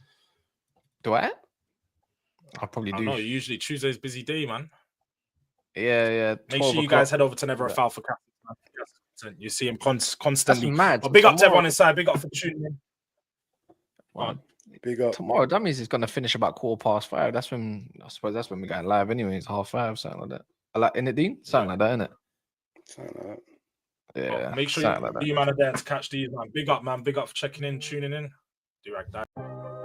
Do I? I'll probably I do. know, usually Tuesday's busy day, man. Yeah. Make sure you guys head over to Never a Foul for Cass. You see him That's constantly. mad. But big up to Tomorrow- everyone inside. Big up for tuning in. Well, Big up. tomorrow, that means it's gonna finish about 5:15. That's when I suppose that's when we're going live anyway. It's 5:30, something like that. Like in it, Dean? Something like that, isn't it? Something like that. Yeah. Make sure something like that. you man are there to catch these, man. Big up, man. Big up for checking in, tuning in. Durag Diaries.